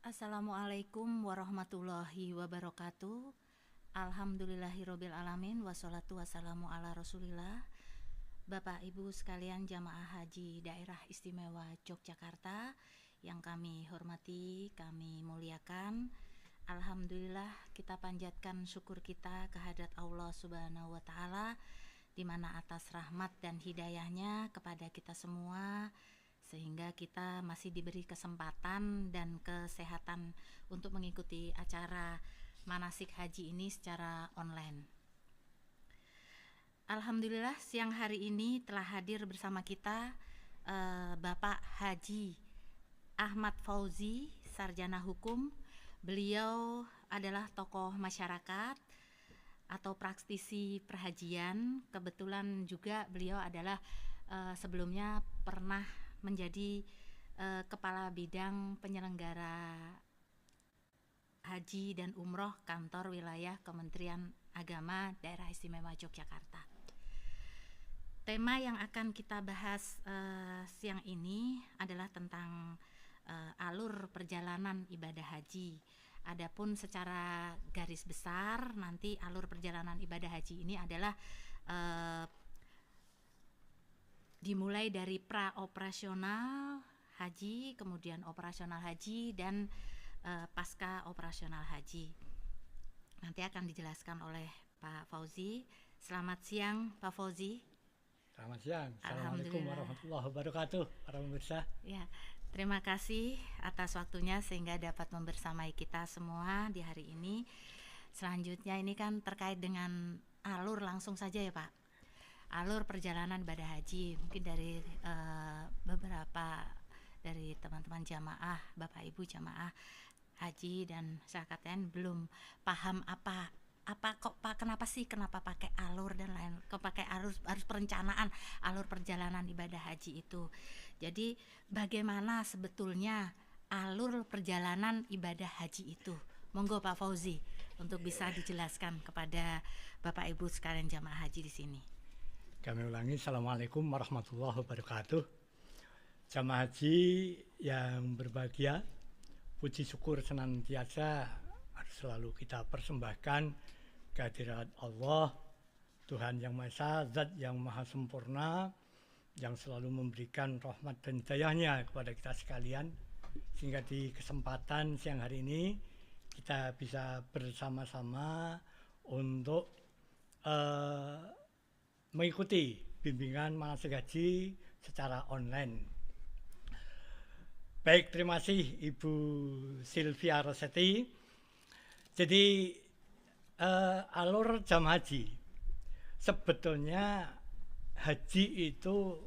Assalamualaikum warahmatullahi wabarakatuh. Alhamdulillahirabbil alamin wassalatu wassalamu ala Rasulillah. Bapak Ibu sekalian jamaah haji Daerah Istimewa Yogyakarta yang kami hormati, kami muliakan. Alhamdulillah kita panjatkan syukur kita kehadrat Allah Subhanahu wa taala di mana atas rahmat dan hidayahnya kepada kita semua sehingga kita masih diberi kesempatan dan kesehatan untuk mengikuti acara manasik haji ini secara online. Alhamdulillah siang hari ini telah hadir bersama kita Bapak Haji Ahmad Fauzi, sarjana hukum. Beliau adalah tokoh masyarakat atau praktisi perhajian. Kebetulan juga beliau adalah sebelumnya pernah menjadi kepala bidang penyelenggara haji dan umroh kantor wilayah Kementerian Agama Daerah Istimewa Yogyakarta. Tema yang akan kita bahas siang ini adalah tentang alur perjalanan ibadah haji. Adapun secara garis besar nanti alur perjalanan ibadah haji ini adalah dimulai dari pra-operasional haji, kemudian operasional haji, dan pasca operasional haji. Nanti akan dijelaskan oleh Pak Fauzi. Selamat siang Pak Fauzi. Selamat siang. Assalamualaikum warahmatullahi wabarakatuh para pemirsa. Ya, terima kasih atas waktunya sehingga dapat membersamai kita semua di hari ini. Selanjutnya ini kan terkait dengan alur langsung saja ya Pak. Alur perjalanan ibadah haji, mungkin dari beberapa dari teman-teman jamaah, Bapak Ibu jamaah haji dan masyarakat lain belum paham apa kok Pak, kenapa pakai alur dan lain, kok pakai harus perencanaan alur perjalanan ibadah haji itu. Jadi bagaimana sebetulnya alur perjalanan ibadah haji itu? Monggo Pak Fauzi untuk bisa dijelaskan kepada Bapak Ibu sekalian jamaah haji di sini. Kami ulangi, Assalamualaikum warahmatullahi wabarakatuh. Jamaah haji yang berbahagia, puji syukur senantiasa harus selalu kita persembahkan kehadirat Allah, Tuhan yang Maha Esa, Zat yang Maha Sempurna, yang selalu memberikan rahmat dan hidayahnya kepada kita sekalian, sehingga di kesempatan siang hari ini kita bisa bersama-sama untuk mengikuti bimbingan manasik haji secara online. Baik, terima kasih Ibu Sylvia Rosetti. Jadi alur jamaah haji, sebetulnya haji itu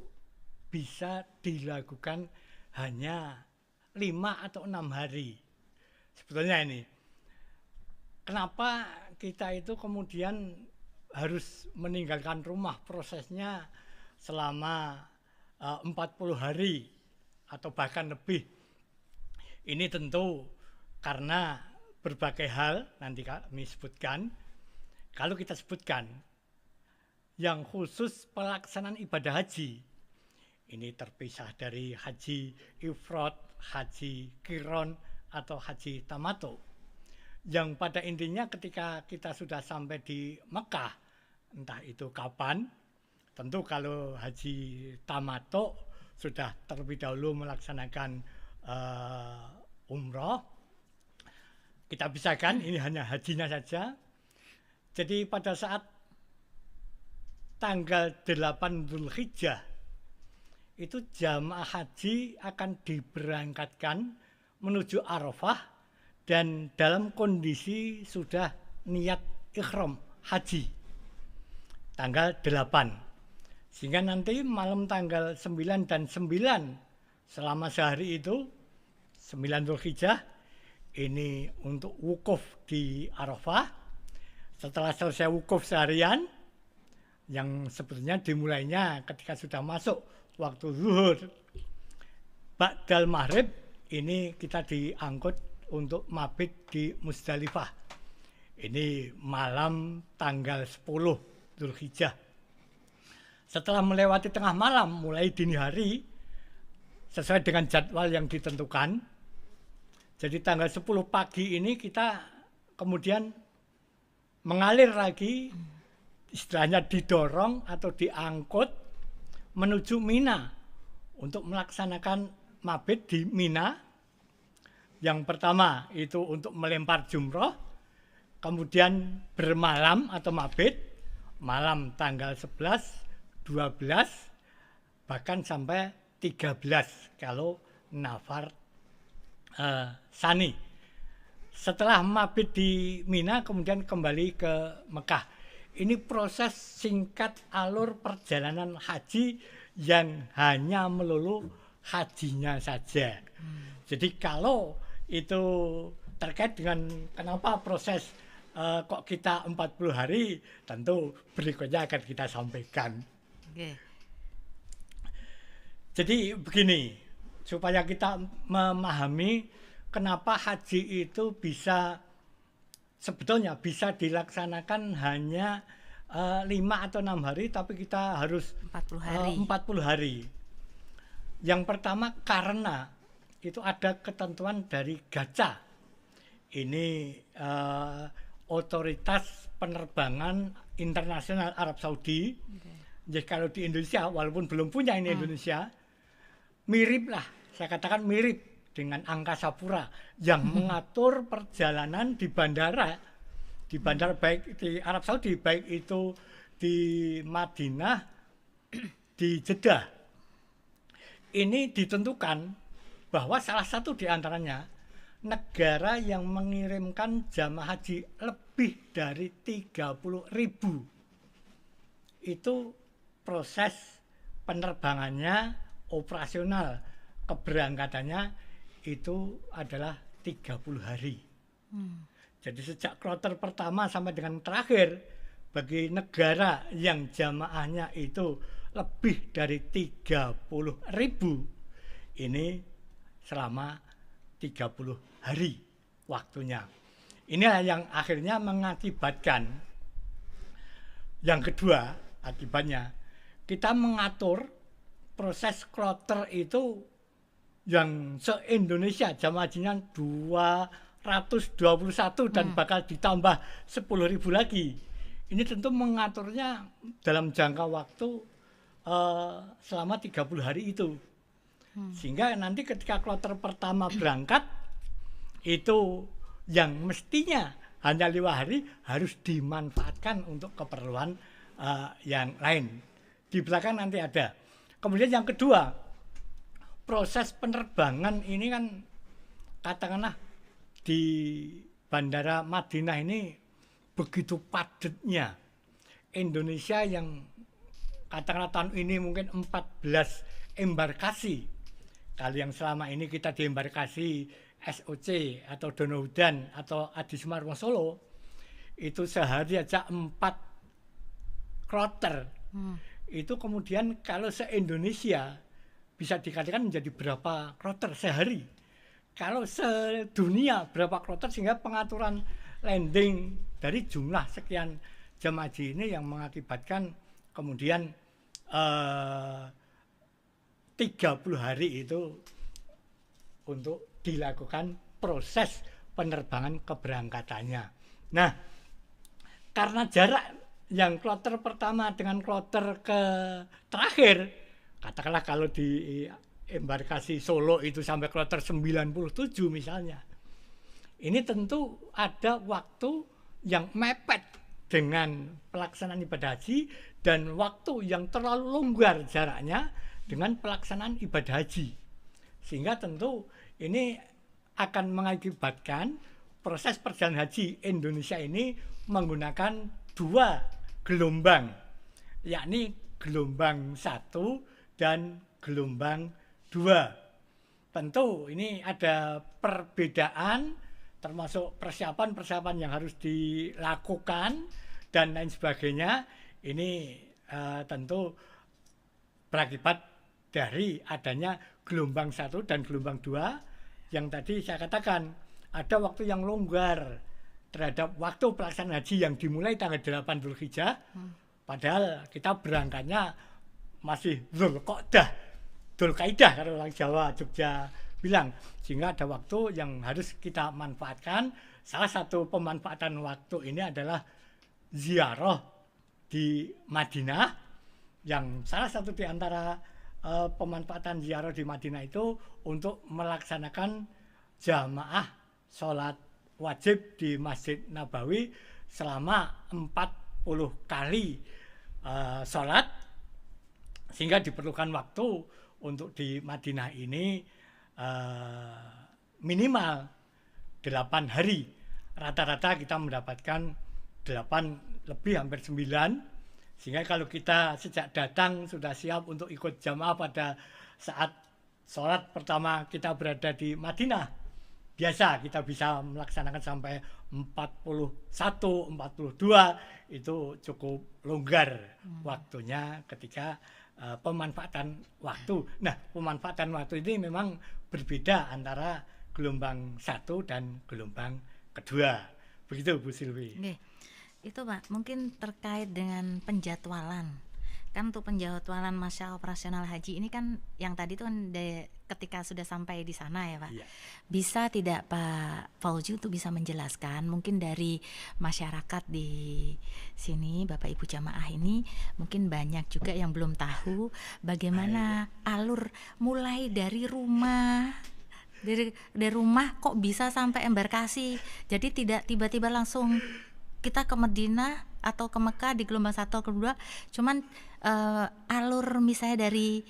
bisa dilakukan hanya 5 atau 6 hari. Sebetulnya ini, kenapa kita itu kemudian harus meninggalkan rumah prosesnya selama 40 hari atau bahkan lebih. Ini tentu karena berbagai hal nanti kami sebutkan. Kalau kita sebutkan yang khusus pelaksanaan ibadah haji, ini terpisah dari haji ifrad, haji qiron atau haji tamattu. Yang pada intinya ketika kita sudah sampai di Mekah, entah itu kapan, tentu kalau haji tamattu sudah terlebih dahulu melaksanakan umroh, kita pisahkan, ini hanya hajinya saja. Jadi pada saat tanggal 8 Dzulhijjah itu jamaah haji akan diberangkatkan menuju Arafah dan dalam kondisi sudah niat ihram haji tanggal 8. Sehingga nanti malam tanggal 9 dan 9 selama sehari itu 9 Dzulhijjah ini untuk wukuf di Arafah. Setelah selesai wukuf seharian yang sebetulnya dimulainya ketika sudah masuk waktu zuhur, ba'dal maghrib ini kita diangkut untuk mabit di Muzdalifah. Ini malam tanggal 10 Dzulhijjah. Setelah melewati tengah malam, mulai dini hari, sesuai dengan jadwal yang ditentukan, Jadi tanggal 10 pagi ini kita kemudian mengalir lagi, istilahnya didorong atau diangkut menuju Mina untuk melaksanakan mabit di Mina. Yang pertama itu untuk melempar jumroh, kemudian bermalam atau mabit, malam tanggal 11, 12, bahkan sampai 13 kalau nafar Sani. Setelah mabit di Mina kemudian kembali ke Mekah. Ini proses singkat alur perjalanan haji yang hanya melulu hajinya saja. Jadi kalau itu terkait dengan kenapa proses kok kita 40 hari, tentu berikutnya akan kita sampaikan. Oke. Jadi begini, supaya kita memahami kenapa haji itu sebetulnya bisa dilaksanakan hanya 5 atau 6 hari, tapi kita harus 40 hari. 40 hari. Yang pertama karena itu ada ketentuan dari GACA. Ini otoritas penerbangan internasional Arab Saudi. Jadi kalau di Indonesia, walaupun belum punya ini Indonesia, mirip lah, saya katakan mirip dengan Angkasa Pura yang mengatur perjalanan di bandara baik di Arab Saudi, baik itu di Madinah, di Jeddah. Ini ditentukan bahwa salah satu di antaranya negara yang mengirimkan jamaah haji lebih dari 30.000 itu proses penerbangannya operasional, keberangkatannya itu adalah 30 hari. Jadi sejak kloter pertama sampai dengan terakhir, bagi negara yang jamaahnya itu lebih dari 30.000, ini selama 30 hari waktunya. Inilah yang akhirnya mengakibatkan, yang kedua akibatnya, kita mengatur proses kloter itu yang se-Indonesia jamaah hajinya 221 dan bakal ditambah 10.000 lagi. Ini tentu mengaturnya dalam jangka waktu selama 30 hari itu. Sehingga nanti ketika kloter pertama berangkat, itu yang mestinya hanya 5 hari harus dimanfaatkan untuk keperluan yang lain. Di belakang nanti ada. Kemudian yang kedua, proses penerbangan ini kan katakanlah di Bandara Madinah ini begitu padatnya. Indonesia yang katakanlah tahun ini mungkin 14 embarkasi. Kalau yang selama ini kita di embarkasi SOC atau Dono Udan atau Adi Sumarmo Solo, itu sehari aja 4 kloter. Itu kemudian kalau se-Indonesia bisa dikatakan menjadi berapa kloter sehari. Kalau sedunia berapa kloter, sehingga pengaturan landing dari jumlah sekian jemaah haji ini yang mengakibatkan kemudian 30 hari itu untuk dilakukan proses penerbangan keberangkatannya. Nah, karena jarak yang kloter pertama dengan kloter ke terakhir, katakanlah kalau di embarkasi Solo itu sampai kloter 97 misalnya, ini tentu ada waktu yang mepet dengan pelaksanaan ibadah haji dan waktu yang terlalu longgar jaraknya dengan pelaksanaan ibadah haji. Sehingga tentu ini akan mengakibatkan proses perjalanan haji Indonesia ini menggunakan 2 gelombang, yakni gelombang 1 dan gelombang 2. Tentu ini ada perbedaan termasuk persiapan-persiapan yang harus dilakukan dan lain sebagainya. Ini tentu berakibat dari adanya gelombang 1 dan gelombang 2 yang tadi saya katakan ada waktu yang longgar terhadap waktu pelaksanaan haji yang dimulai tanggal 8 Dzulhijjah, padahal kita berangkatnya masih Dzulqa'dah, Dzulqaidah kalau orang Jawa, Jogja bilang, sehingga ada waktu yang harus kita manfaatkan. Salah satu pemanfaatan waktu ini adalah ziarah di Madinah, yang salah satu di antara pemanfaatan ziarah di Madinah itu untuk melaksanakan jamaah sholat wajib di Masjid Nabawi selama 40 kali sholat, sehingga diperlukan waktu untuk di Madinah ini minimal 8 hari. Rata-rata kita mendapatkan 8 lebih hampir 9, sehingga kalau kita sejak datang sudah siap untuk ikut jamaah pada saat sholat pertama kita berada di Madinah, biasa kita bisa melaksanakan sampai 41, 42, itu cukup longgar waktunya ketika pemanfaatan waktu. Nah, pemanfaatan waktu ini memang berbeda antara gelombang 1 dan gelombang kedua. Begitu Bu Silvi. Oke. Itu Pak, mungkin terkait dengan penjadwalan. Kan untuk penjadwalan masa operasional haji ini kan yang tadi itu kan ketika sudah sampai di sana ya Pak. Iya. Bisa tidak Pak Fauzi untuk bisa menjelaskan mungkin dari masyarakat di sini, Bapak Ibu jamaah ini mungkin banyak juga yang belum tahu bagaimana alur mulai dari rumah, dari rumah kok bisa sampai embarkasi. Jadi tidak tiba-tiba langsung kita ke Madinah atau ke Mekah di gelombang 1 atau kedua, cuman alur misalnya dari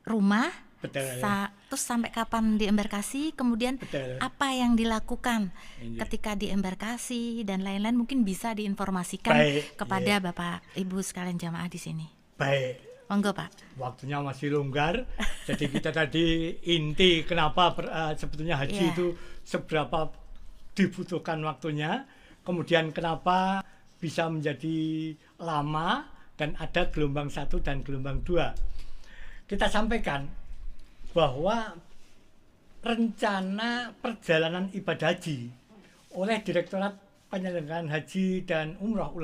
rumah terus sampai kapan di embarkasi, kemudian apa yang dilakukan ketika di embarkasi dan lain-lain, mungkin bisa diinformasikan kepada Bapak Ibu sekalian jamaah di sini. Baik. Monggo Pak. Waktunya masih longgar, jadi kita tadi inti kenapa sebetulnya haji itu seberapa dibutuhkan waktunya, kemudian kenapa bisa menjadi lama dan ada gelombang 1 dan gelombang 2. Kita sampaikan bahwa rencana perjalanan ibadah haji oleh Direktorat Penyelenggaraan Haji dan Umroh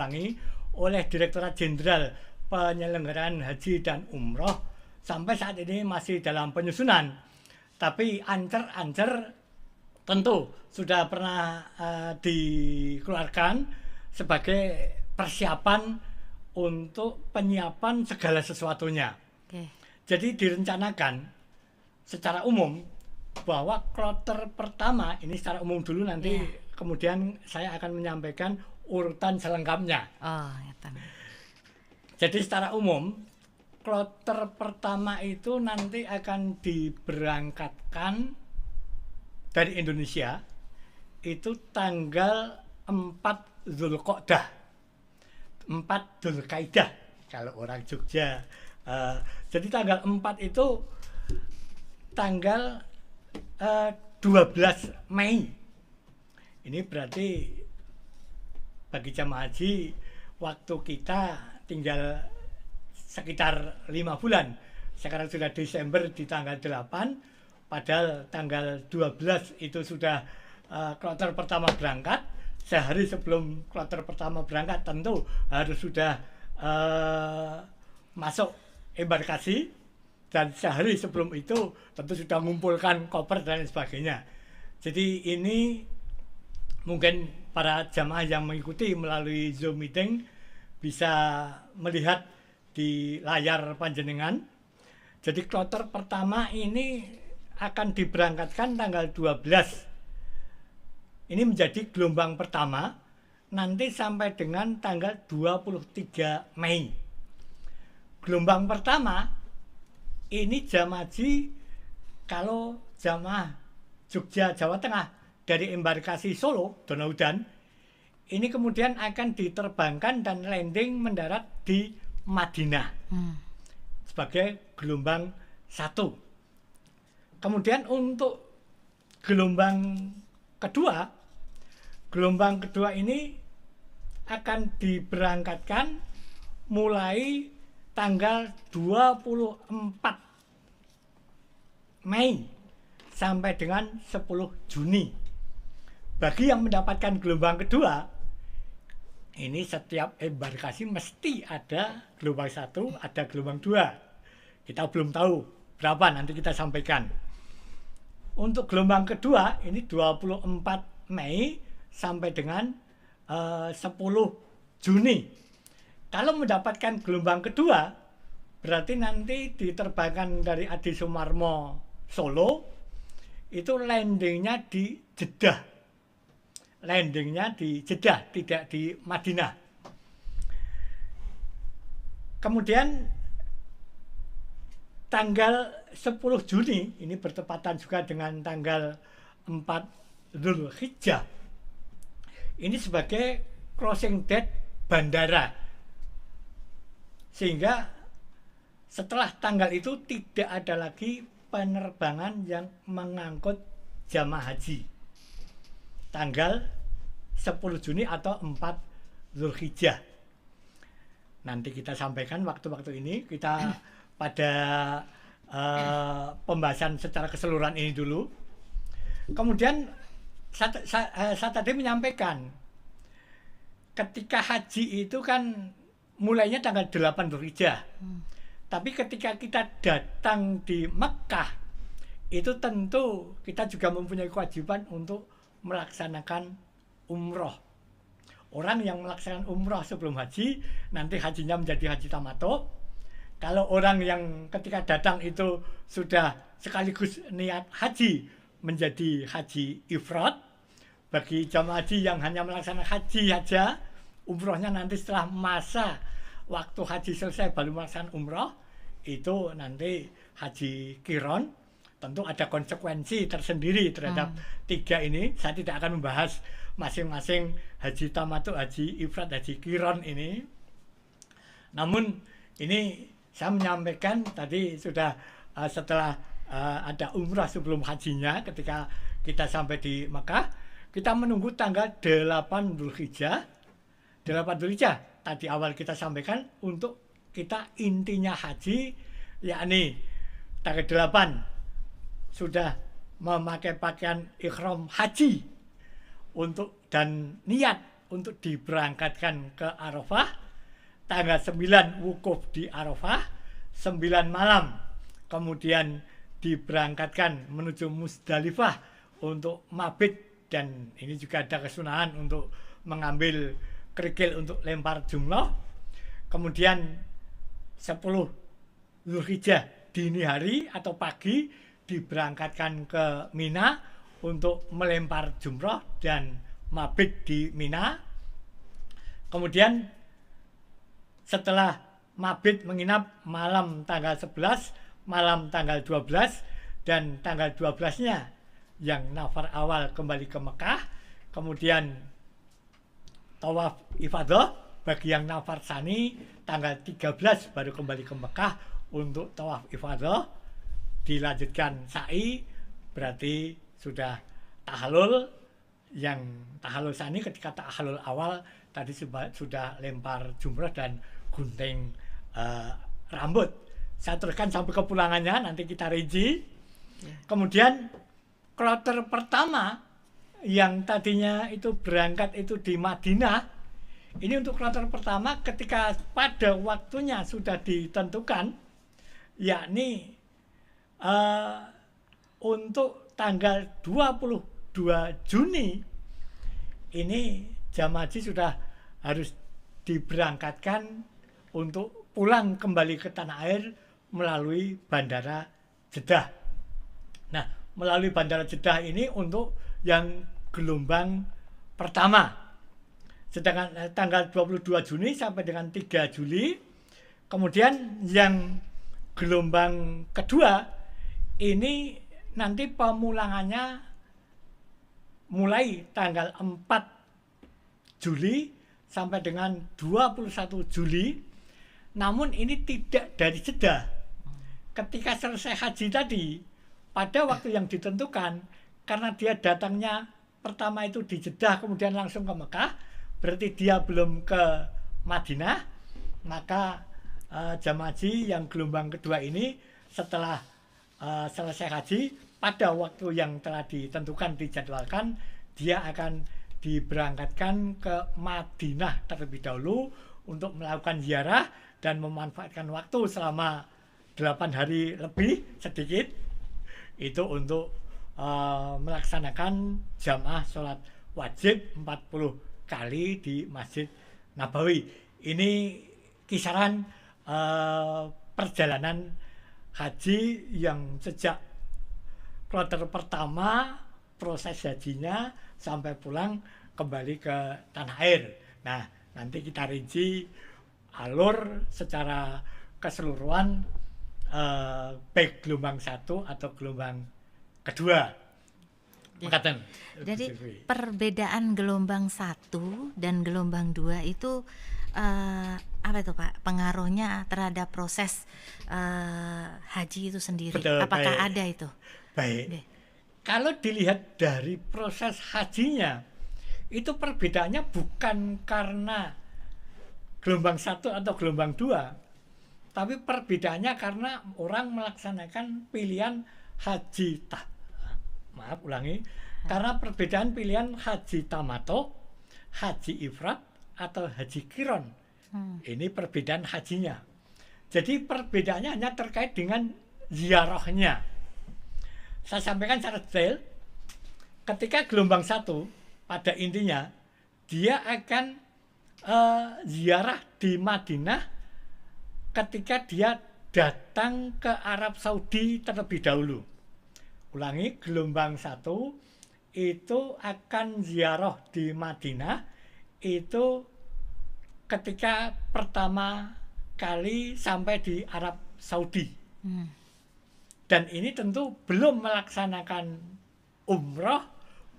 oleh Direktorat Jenderal Penyelenggaraan Haji dan Umroh sampai saat ini masih dalam penyusunan, tapi ancer-ancer tentu sudah pernah dikeluarkan sebagai persiapan untuk penyiapan segala sesuatunya. Jadi direncanakan secara umum bahwa kloter pertama ini secara umum dulu, nanti kemudian saya akan menyampaikan urutan selengkapnya. Jadi secara umum kloter pertama itu nanti akan diberangkatkan dari Indonesia itu tanggal 4 Zulqa'dah, 4 Dzulqa'dah kalau orang Jogja. Jadi tanggal 4 itu tanggal 12 Mei. Ini berarti bagi jamaah haji waktu kita tinggal sekitar 5 bulan. Sekarang sudah Desember di tanggal 8, padahal tanggal 12 itu sudah kloter pertama berangkat. Sehari sebelum kloter pertama berangkat tentu harus sudah masuk embarkasi, dan sehari sebelum itu tentu sudah mengumpulkan koper dan sebagainya. Jadi ini mungkin para jamaah yang mengikuti melalui Zoom meeting bisa melihat di layar panjenengan. Jadi kloter pertama ini akan diberangkatkan tanggal 12. Ini menjadi gelombang pertama, nanti sampai dengan tanggal 23 Mei. Gelombang pertama ini jamaah haji, kalau jamaah Jogja Jawa Tengah dari embarkasi Solo Donaudan, ini kemudian akan diterbangkan dan landing mendarat di Madinah sebagai gelombang 1. Kemudian untuk gelombang kedua ini akan diberangkatkan mulai tanggal 24 Mei sampai dengan 10 Juni. Bagi yang mendapatkan gelombang kedua, ini setiap embarkasi mesti ada gelombang 1, ada gelombang 2. Kita belum tahu berapa, nanti kita sampaikan. untuk gelombang kedua ini 24 Mei sampai dengan 10 Juni. Kalau mendapatkan gelombang kedua, berarti nanti diterbangkan dari Adi Sumarmo Solo, itu landingnya di Jeddah. Landingnya di Jeddah, tidak di Madinah. Kemudian tanggal 10 Juni, ini bertepatan juga dengan tanggal 4 Dzulhijjah. Ini sebagai closing date bandara. Sehingga setelah tanggal itu tidak ada lagi penerbangan yang mengangkut jamaah haji. Tanggal 10 Juni atau 4 Dzulhijjah. Nanti kita sampaikan waktu-waktu ini, kita pada pembahasan secara keseluruhan ini dulu. Kemudian saya tadi menyampaikan, ketika haji itu kan mulainya tanggal 8 Dzulhijjah. Tapi ketika kita datang di Mekah, itu tentu kita juga mempunyai kewajiban untuk melaksanakan umroh. Orang yang melaksanakan umroh sebelum haji, nanti hajinya menjadi haji tamattu. Kalau orang yang ketika datang itu sudah sekaligus niat haji, menjadi haji ifrad. Bagi jamaah haji yang hanya melaksanakan haji saja, umrohnya nanti setelah masa waktu haji selesai baru melaksanakan umroh, itu nanti haji qiron. Tentu ada konsekuensi tersendiri terhadap tiga ini. Saya tidak akan membahas masing-masing haji tamattu, haji ifrad, haji qiron ini. Namun ini saya menyampaikan tadi sudah setelah ada umrah sebelum hajinya, ketika kita sampai di Mekah, kita menunggu tanggal 8 Dzulhijjah. 8 Dzulhijjah tadi awal kita sampaikan untuk kita intinya haji, yakni tanggal 8 sudah memakai pakaian ihram haji untuk dan niat untuk diberangkatkan ke Arafah. Tanggal 9 wukuf di Arafah, 9 malam kemudian diberangkatkan menuju Musdalifah untuk mabit, dan ini juga ada kesunahan untuk mengambil kerikil untuk lempar jumroh. Kemudian 10 Dzulhijjah dini hari atau pagi diberangkatkan ke Mina untuk melempar jumroh dan mabit di Mina. Kemudian setelah mabit menginap malam tanggal 11, malam tanggal 12, dan tanggal 12-nya yang nafar awal kembali ke Mekah. Kemudian tawaf ifadah bagi yang nafar tsani tanggal 13 baru kembali ke Mekah untuk tawaf ifadah. Dilanjutkan sa'i, berarti sudah tahallul. Yang tahallul tsani ketika tahallul awal tadi sudah lempar jumrah dan gunting rambut. Saya teruskan sampai kepulangannya, nanti kita rinci. Kemudian kloter pertama yang tadinya itu berangkat itu di Madinah, ini untuk kloter pertama ketika pada waktunya sudah ditentukan, yakni untuk tanggal 22 Juni ini jamaah haji sudah harus diberangkatkan untuk pulang kembali ke tanah air melalui Bandara Jeddah. Nah, melalui Bandara Jeddah ini untuk yang gelombang pertama. Sedangkan tanggal 22 Juni sampai dengan 3 Juli. Kemudian yang gelombang kedua ini nanti pemulangannya mulai tanggal 4 Juli sampai dengan 21 Juli. Namun ini tidak dari Jeddah. Ketika selesai haji tadi, pada waktu yang ditentukan, karena dia datangnya pertama itu di Jeddah kemudian langsung ke Mekah, berarti dia belum ke Madinah, maka jamaah haji yang gelombang kedua ini setelah selesai haji, pada waktu yang telah ditentukan, dijadwalkan, dia akan diberangkatkan ke Madinah terlebih dahulu untuk melakukan ziarah dan memanfaatkan waktu selama 8 hari lebih sedikit itu untuk melaksanakan jamaah sholat wajib 40 kali di Masjid Nabawi. Ini kisaran perjalanan haji yang sejak kloter pertama proses hajinya sampai pulang kembali ke tanah air. Nah, nanti kita rinci alur secara keseluruhan baik gelombang 1 atau gelombang kedua. Makaten. Jadi perbedaan gelombang 1 dan gelombang 2 itu apa itu Pak? Pengaruhnya terhadap proses haji itu sendiri. Betul, apakah baik. ada itu? Baik. Oke. Kalau dilihat dari proses hajinya, itu perbedaannya bukan karena gelombang 1 atau gelombang 2, tapi perbedaannya karena orang melaksanakan pilihan haji karena perbedaan pilihan haji tamato, haji ifrat atau haji kiron. Ini perbedaan hajinya. Jadi perbedaannya hanya terkait dengan ziarahnya. Saya sampaikan secara detail, ketika gelombang 1 pada intinya dia akan ziarah di Madinah ketika dia datang ke Arab Saudi terlebih dahulu. Ulangi, gelombang 1 itu akan ziarah di Madinah itu ketika pertama kali sampai di Arab Saudi. Dan ini tentu belum melaksanakan umroh,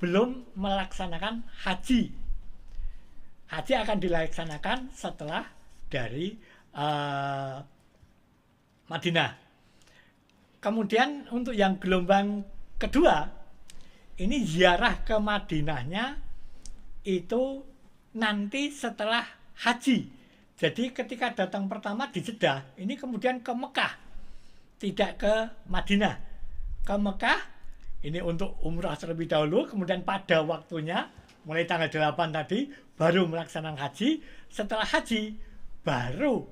belum melaksanakan haji. Haji akan dilaksanakan setelah dari Madinah. Kemudian untuk yang gelombang kedua, ini ziarah ke Madinahnya itu nanti setelah haji. Jadi ketika datang pertama di Jeddah, ini kemudian ke Mekah, tidak ke Madinah. Ke Mekah, ini untuk umrah terlebih dahulu, kemudian pada waktunya, mulai tanggal 8 tadi, baru melaksanakan haji. Setelah haji, baru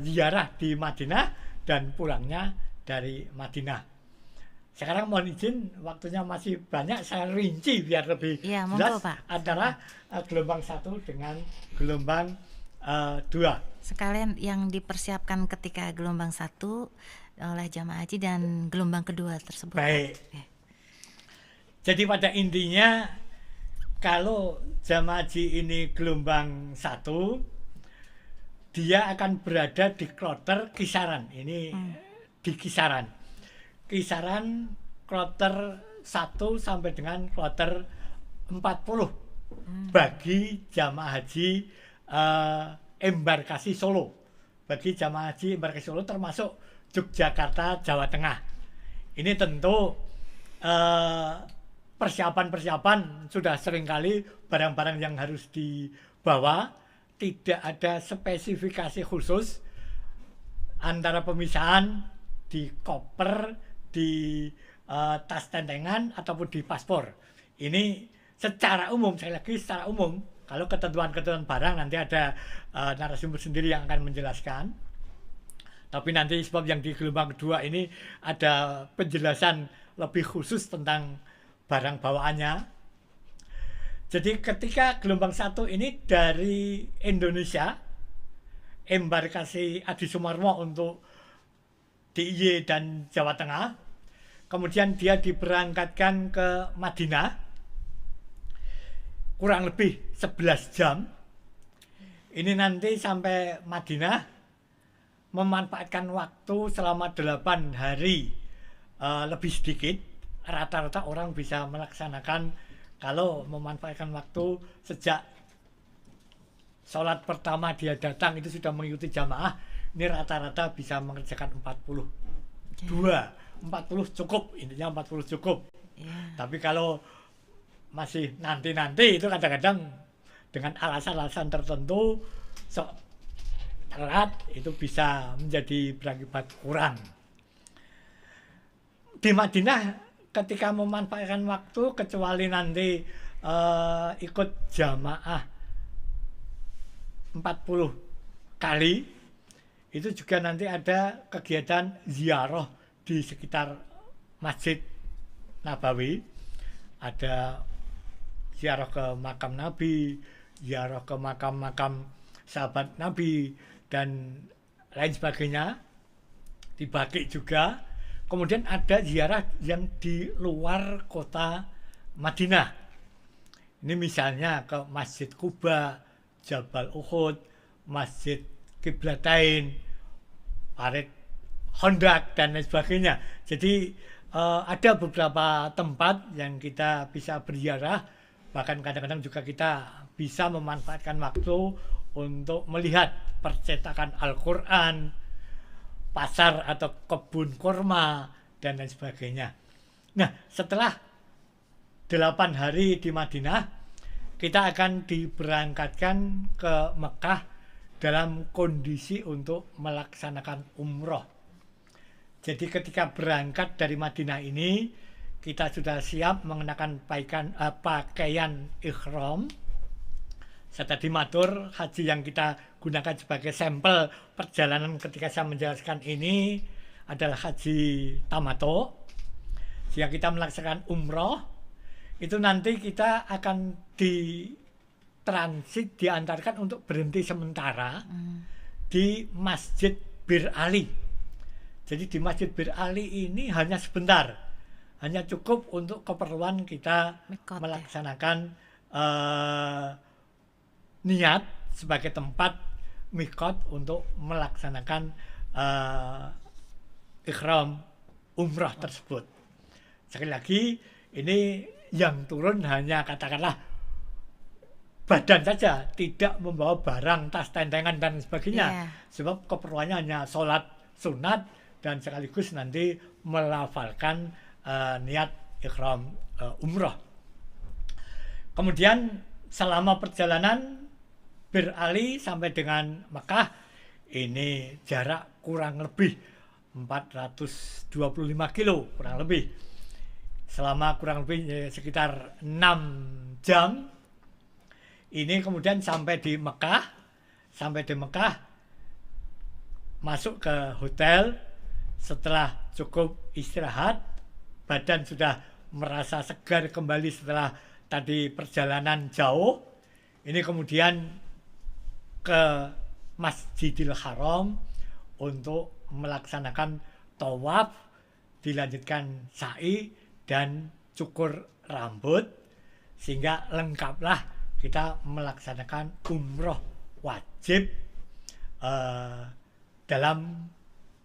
ziarah di Madinah dan pulangnya dari Madinah. Sekarang mohon izin, waktunya masih banyak, saya rinci biar lebih jelas Pak. Antara gelombang 1 dengan gelombang 2. Sekalian yang dipersiapkan ketika gelombang 1 oleh jamaah haji dan gelombang kedua tersebut. Baik. Jadi pada intinya kalau jamaah haji ini gelombang 1, dia akan berada di kloter kisaran. Ini di kisaran kloter 1 sampai dengan kloter 40 bagi jamaah haji embarkasi Solo. Bagi jamaah haji embarkasi Solo termasuk Yogyakarta, Jawa Tengah. Ini tentu persiapan sudah seringkali barang-barang yang harus dibawa, tidak ada spesifikasi khusus antara pemisahan di koper, di tas tentengan ataupun di paspor. Ini secara umum, saya lagi secara umum. Kalau ketentuan-ketentuan barang nanti ada narasumber sendiri yang akan menjelaskan. Tapi nanti sebab yang di gelombang kedua ini ada penjelasan lebih khusus tentang barang bawaannya. Jadi ketika gelombang 1 ini dari Indonesia, embarkasi Adi Sumarmo untuk DIY dan Jawa Tengah, kemudian dia diberangkatkan ke Madinah, kurang lebih 11 jam. Ini nanti sampai Madinah, memanfaatkan waktu selama 8 hari lebih sedikit. Rata-rata orang bisa melaksanakan, kalau memanfaatkan waktu sejak sholat pertama dia datang itu sudah mengikuti jamaah, ini rata-rata bisa mengerjakan 40 cukup, intinya 40 cukup. Tapi kalau masih nanti itu kadang-kadang dengan alasan-alasan tertentu telat, itu bisa menjadi berakibat kurang. Di Madinah ketika memanfaatkan waktu, kecuali nanti ikut jamaah 40 kali, itu juga nanti ada kegiatan ziarah di sekitar Masjid Nabawi, ada ziarah ke makam Nabi, ziarah ke makam-makam sahabat Nabi dan lain sebagainya, di Baqi juga. Kemudian ada ziarah yang di luar kota Madinah. Ini misalnya ke Masjid Quba, Jabal Uhud, Masjid Qiblatain, Parit Hondak dan lain sebagainya. Jadi ada beberapa tempat yang kita bisa berziarah, bahkan kadang-kadang juga kita bisa memanfaatkan waktu untuk melihat percetakan Al-Quran, pasar atau kebun kurma dan lain sebagainya. Nah, setelah 8 hari di Madinah, kita akan diberangkatkan ke Mekah dalam kondisi untuk melaksanakan umroh. Jadi ketika berangkat dari Madinah ini, kita sudah siap mengenakan pakaian ihram. Saya tadi matur, haji yang kita gunakan sebagai sampel perjalanan ketika saya menjelaskan ini adalah haji tamato. Jika kita melaksanakan umroh, itu nanti kita akan diantarkan untuk berhenti sementara di Masjid Bir Ali. Jadi di Masjid Bir Ali ini hanya sebentar, hanya cukup untuk keperluan kita melaksanakan niat sebagai tempat mikot untuk melaksanakan ikhram umrah tersebut. Sekali lagi, ini yang turun hanya katakanlah badan saja, tidak membawa barang, tas, tentengan dan sebagainya. Sebab keperluannya hanya sholat sunat dan sekaligus nanti melafalkan niat ikhram umrah. Kemudian selama perjalanan Bir Ali sampai dengan Mekah, ini jarak kurang lebih 425 kilo kurang lebih. Selama kurang lebih sekitar 6 jam. Ini kemudian sampai di Mekah, masuk ke hotel. Setelah cukup istirahat, badan sudah merasa segar kembali setelah tadi perjalanan jauh. Ini kemudian ke Masjidil Haram untuk melaksanakan tawaf, dilanjutkan sa'i dan cukur rambut, sehingga lengkaplah kita melaksanakan umroh wajib dalam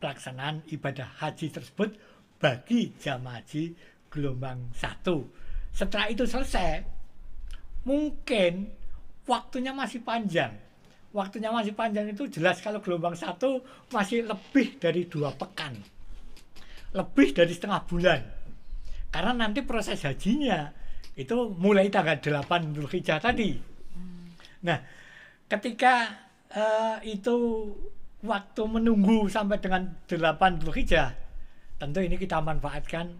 pelaksanaan ibadah haji tersebut bagi jamaah haji gelombang 1. Setelah itu selesai, mungkin waktunya masih panjang. Waktunya masih panjang itu jelas kalau gelombang 1 masih lebih dari 2 pekan. Lebih dari setengah bulan. Karena nanti proses hajinya itu mulai tanggal 8 Dzulhijjah tadi. Nah, ketika itu waktu menunggu sampai dengan 8 Dzulhijjah, tentu ini kita manfaatkan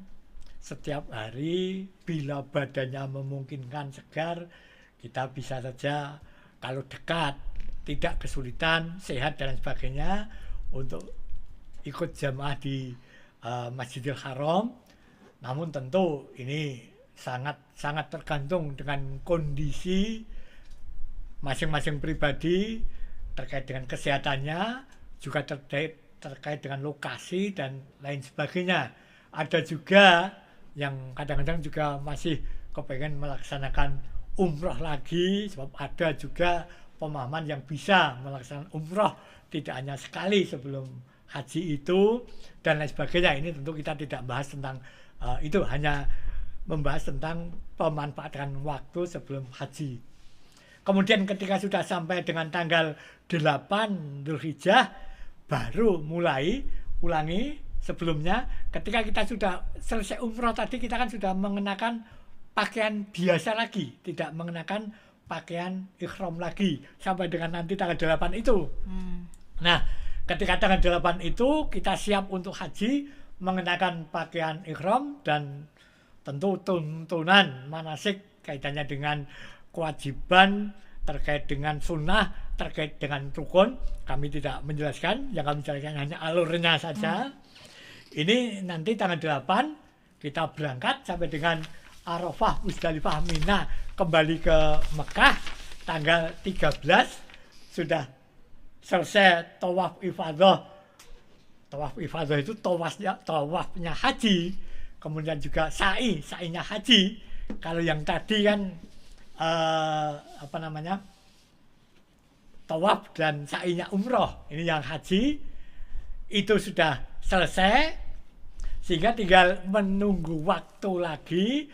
setiap hari. Bila badannya memungkinkan segar, kita bisa saja kalau dekat, tidak kesulitan, sehat dan sebagainya, untuk ikut jamaah di Masjidil Haram. Namun tentu ini sangat tergantung dengan kondisi masing-masing pribadi terkait dengan kesehatannya, juga terkait dengan lokasi dan lain sebagainya. Ada juga yang kadang-kadang juga masih kepengen melaksanakan umroh lagi, sebab ada juga pemahaman yang bisa melaksanakan umroh tidak hanya sekali sebelum haji itu dan lain sebagainya. Ini tentu kita tidak bahas tentang itu, hanya membahas tentang pemanfaatan waktu sebelum haji. Kemudian ketika sudah sampai dengan tanggal 8 Dzulhijjah, baru mulai ulangi sebelumnya. Ketika kita sudah selesai umroh tadi, kita kan sudah mengenakan pakaian biasa lagi, tidak mengenakan pakaian ikhram lagi sampai dengan nanti tanggal 8 itu. Nah, ketika tanggal 8 itu kita siap untuk haji, mengenakan pakaian ikhram dan tentu tuntunan manasik kaitannya dengan kewajiban terkait dengan sunnah, terkait dengan rukun. Kami tidak menjelaskan, yang kami jelaskan hanya alurnya saja. Ini nanti tanggal 8 kita berangkat sampai dengan Arafah, Musdalifah, Mina, kembali ke Mekah tanggal 13 sudah selesai tawaf ifadah. Tawaf ifadah itu tawafnya haji, kemudian juga sa'inya haji. Kalau yang tadi kan tawaf dan sa'inya umroh, ini yang haji itu sudah selesai, sehingga tinggal menunggu waktu lagi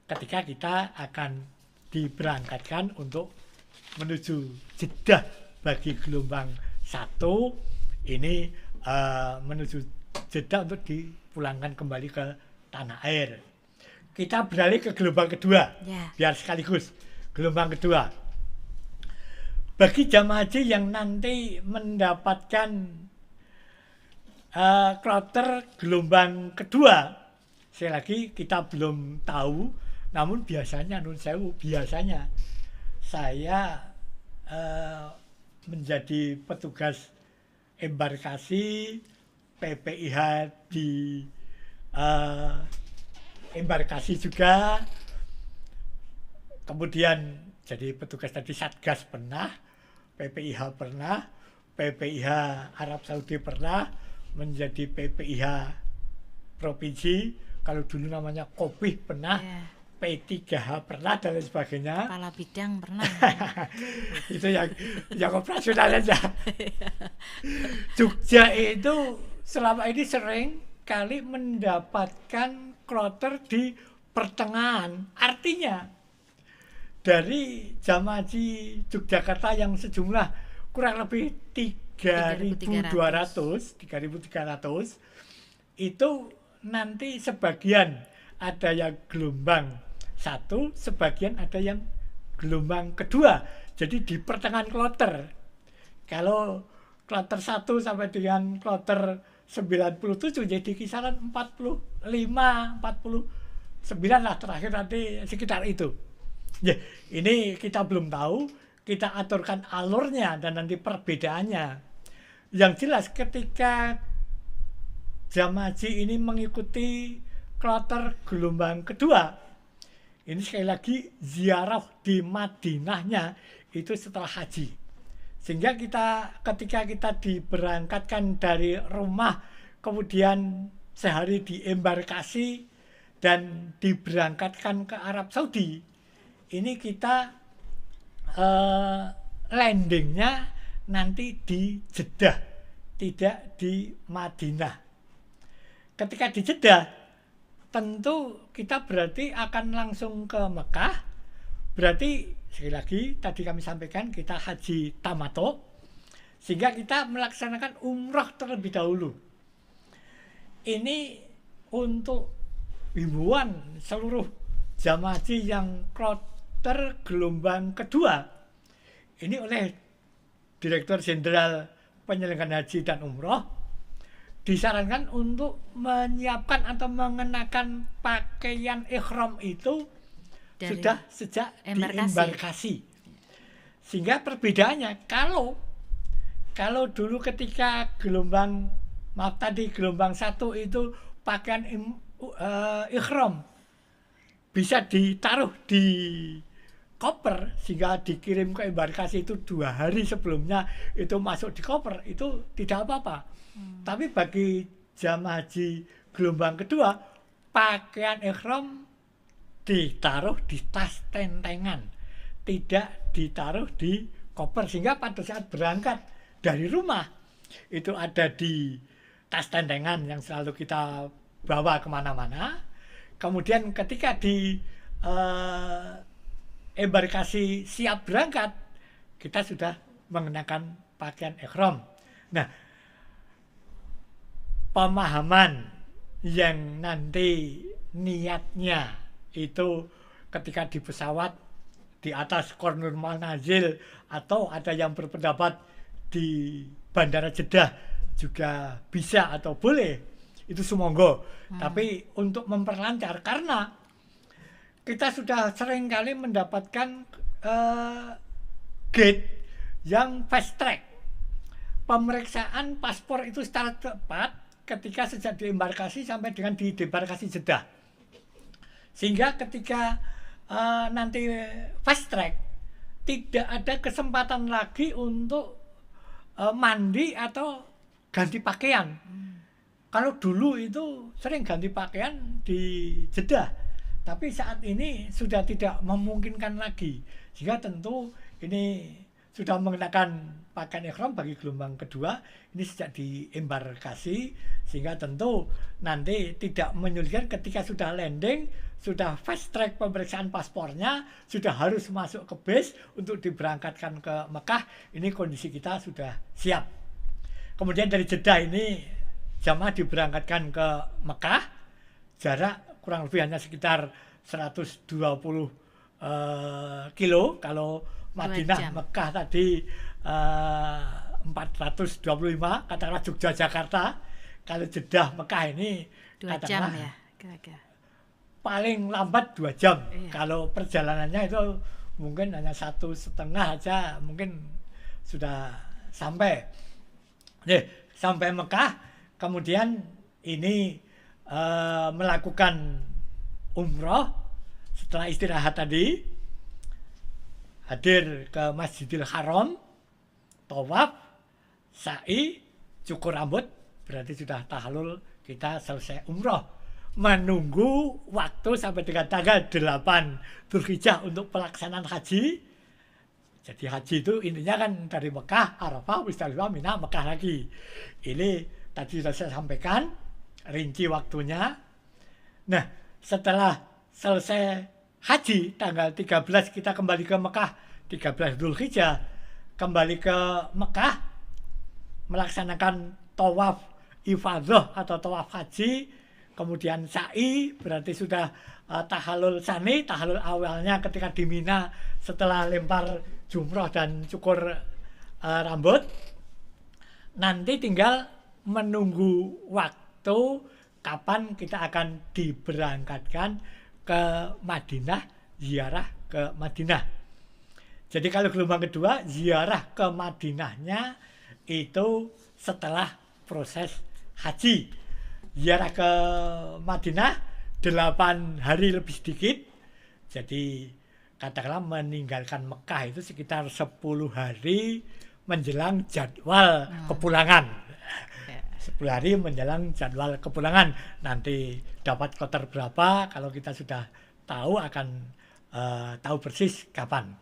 ketika kita akan diberangkatkan untuk menuju Jeddah bagi gelombang 1 ini, menuju Jeddah untuk dipulangkan kembali ke tanah air. Kita beralih ke gelombang kedua, biar sekaligus. Gelombang kedua, bagi jamaah haji yang nanti mendapatkan kloter gelombang kedua, sekali lagi kita belum tahu, namun biasanya biasanya saya menjadi petugas embarkasi PPIH di embarkasi juga, kemudian jadi petugas tadi Satgas pernah, PPIH pernah, PPIH Arab Saudi pernah, menjadi PPIH provinsi, kalau dulu namanya Kopih pernah, P3H pernah dan lain sebagainya. Kepala bidang pernah. Itu yang operasional aja. Jogja itu selama ini sering kali mendapatkan kloter di pertengahan. Artinya dari jamaah haji Yogyakarta yang sejumlah kurang lebih 3.300 itu nanti sebagian ada yang gelombang 1, sebagian ada yang gelombang kedua. Jadi di pertengahan kloter. Kalau kloter 1 sampai dengan kloter 97 jadi kisaran 45, 49 lah terakhir nanti sekitar itu. Ya, ini kita belum tahu, kita aturkan alurnya dan nanti perbedaannya. Yang jelas ketika jamaah haji ini mengikuti kloter gelombang kedua, ini sekali lagi ziarah di Madinahnya itu setelah haji. Sehingga ketika kita diberangkatkan dari rumah, kemudian sehari di embarkasi dan diberangkatkan ke Arab Saudi, ini kita landingnya nanti di Jeddah, tidak di Madinah. Ketika di Jeddah, tentu kita berarti akan langsung ke Mekah. Berarti sekali lagi tadi kami sampaikan kita haji tamato, sehingga kita melaksanakan umrah terlebih dahulu. Ini untuk himbauan seluruh jamaah haji yang kloter gelombang kedua. Ini oleh Direktur Jenderal Penyelenggaraan Haji dan Umroh disarankan untuk menyiapkan atau mengenakan pakaian ihram itu sudah sejak di embarkasi. Sehingga perbedaannya kalau dulu ketika gelombang 1 itu pakaian ihram bisa ditaruh di koper sehingga dikirim ke embarkasi itu 2 hari sebelumnya itu masuk di koper, itu tidak apa-apa. Tapi bagi jamaah haji gelombang kedua, pakaian ihram ditaruh di tas tentengan, tidak ditaruh di koper, sehingga pada saat berangkat dari rumah itu ada di tas tentengan yang selalu kita bawa kemana-mana. Kemudian ketika di embarkasi siap berangkat, kita sudah mengenakan pakaian ihram. Nah, pemahaman yang nanti niatnya itu ketika di pesawat di atas Kornur Manazil, atau ada yang berpendapat di Bandara Jeddah juga bisa atau boleh, itu sumonggo. Tapi untuk memperlancar, karena kita sudah sering kali mendapatkan gate yang fast track. Pemeriksaan paspor itu secara cepat ketika sejak di embarkasi sampai dengan di debarkasi Jeddah. Sehingga ketika nanti fast track tidak ada kesempatan lagi untuk mandi atau ganti pakaian. Kalau dulu itu sering ganti pakaian di Jeddah, tapi saat ini sudah tidak memungkinkan lagi. Sehingga tentu ini sudah mengenakan pakaian ihram bagi gelombang kedua ini sejak di embarkasi, sehingga tentu nanti tidak menyulitkan ketika sudah landing, sudah fast track pemeriksaan paspornya, sudah harus masuk ke base untuk diberangkatkan ke Mekah. Ini kondisi kita sudah siap. Kemudian dari Jeddah ini jamaah diberangkatkan ke Mekah, jarak kurang lebih hanya sekitar 120 kilo. Kalau Madinah Mekah tadi 425, katakanlah Jogja Jakarta. Kalau Jeddah Mekah ini 2 jam ya kira-kira. Paling lambat 2 jam. Iya. Kalau perjalanannya itu mungkin hanya 1,5 aja mungkin sudah sampai. Sampai Mekah, kemudian ini melakukan umroh. Setelah istirahat tadi, hadir ke Masjidil Haram, tawaf, sa'i, cukur rambut, berarti sudah tahallul, kita selesai umroh. Menunggu waktu sampai dengan tanggal 8 Dzulhijjah untuk pelaksanaan haji. Jadi haji itu intinya kan dari Mekah, Arafah, Musdalifah, Mina, Mekah lagi. Ini tadi sudah saya sampaikan rinci waktunya. Nah, setelah selesai haji tanggal 13 kita kembali ke Mekah, 13 Dzulhijjah kembali ke Mekah melaksanakan tawaf ifadah atau tawaf haji, kemudian sa'i, berarti sudah tahallul sani, tahallul awalnya ketika di Mina setelah lempar jumroh dan cukur rambut. Nanti tinggal menunggu waktu kapan kita akan diberangkatkan ke Madinah, ziarah ke Madinah. Jadi kalau gelombang kedua, ziarah ke Madinahnya itu setelah proses haji. Ziarah ke Madinah 8 hari lebih sedikit. Jadi katakanlah meninggalkan Mekah itu sekitar 10 hari menjelang jadwal kepulangan. 10 hari menjelang jadwal kepulangan. Nanti dapat kloter berapa kalau kita sudah tahu akan tahu persis kapan.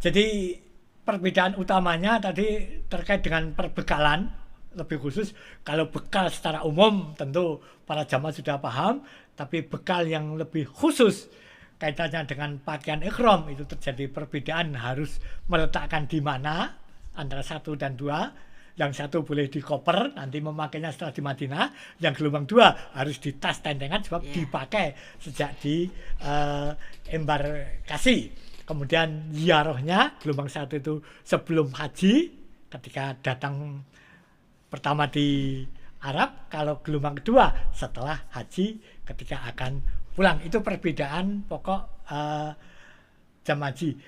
Jadi perbedaan utamanya tadi terkait dengan perbekalan. Lebih khusus, kalau bekal secara umum tentu para jamaah sudah paham, tapi bekal yang lebih khusus kaitannya dengan pakaian ihram itu terjadi perbedaan, harus meletakkan di mana antara 1 dan 2. Yang satu boleh di koper, nanti memakainya setelah di Madinah. Yang gelombang 2 harus di tas tendengan sebab dipakai sejak di embarkasi. Kemudian ziarahnya gelombang 1 itu sebelum haji ketika datang pertama di Arab, kalau gelombang kedua setelah haji ketika akan pulang. Itu perbedaan pokok jam haji.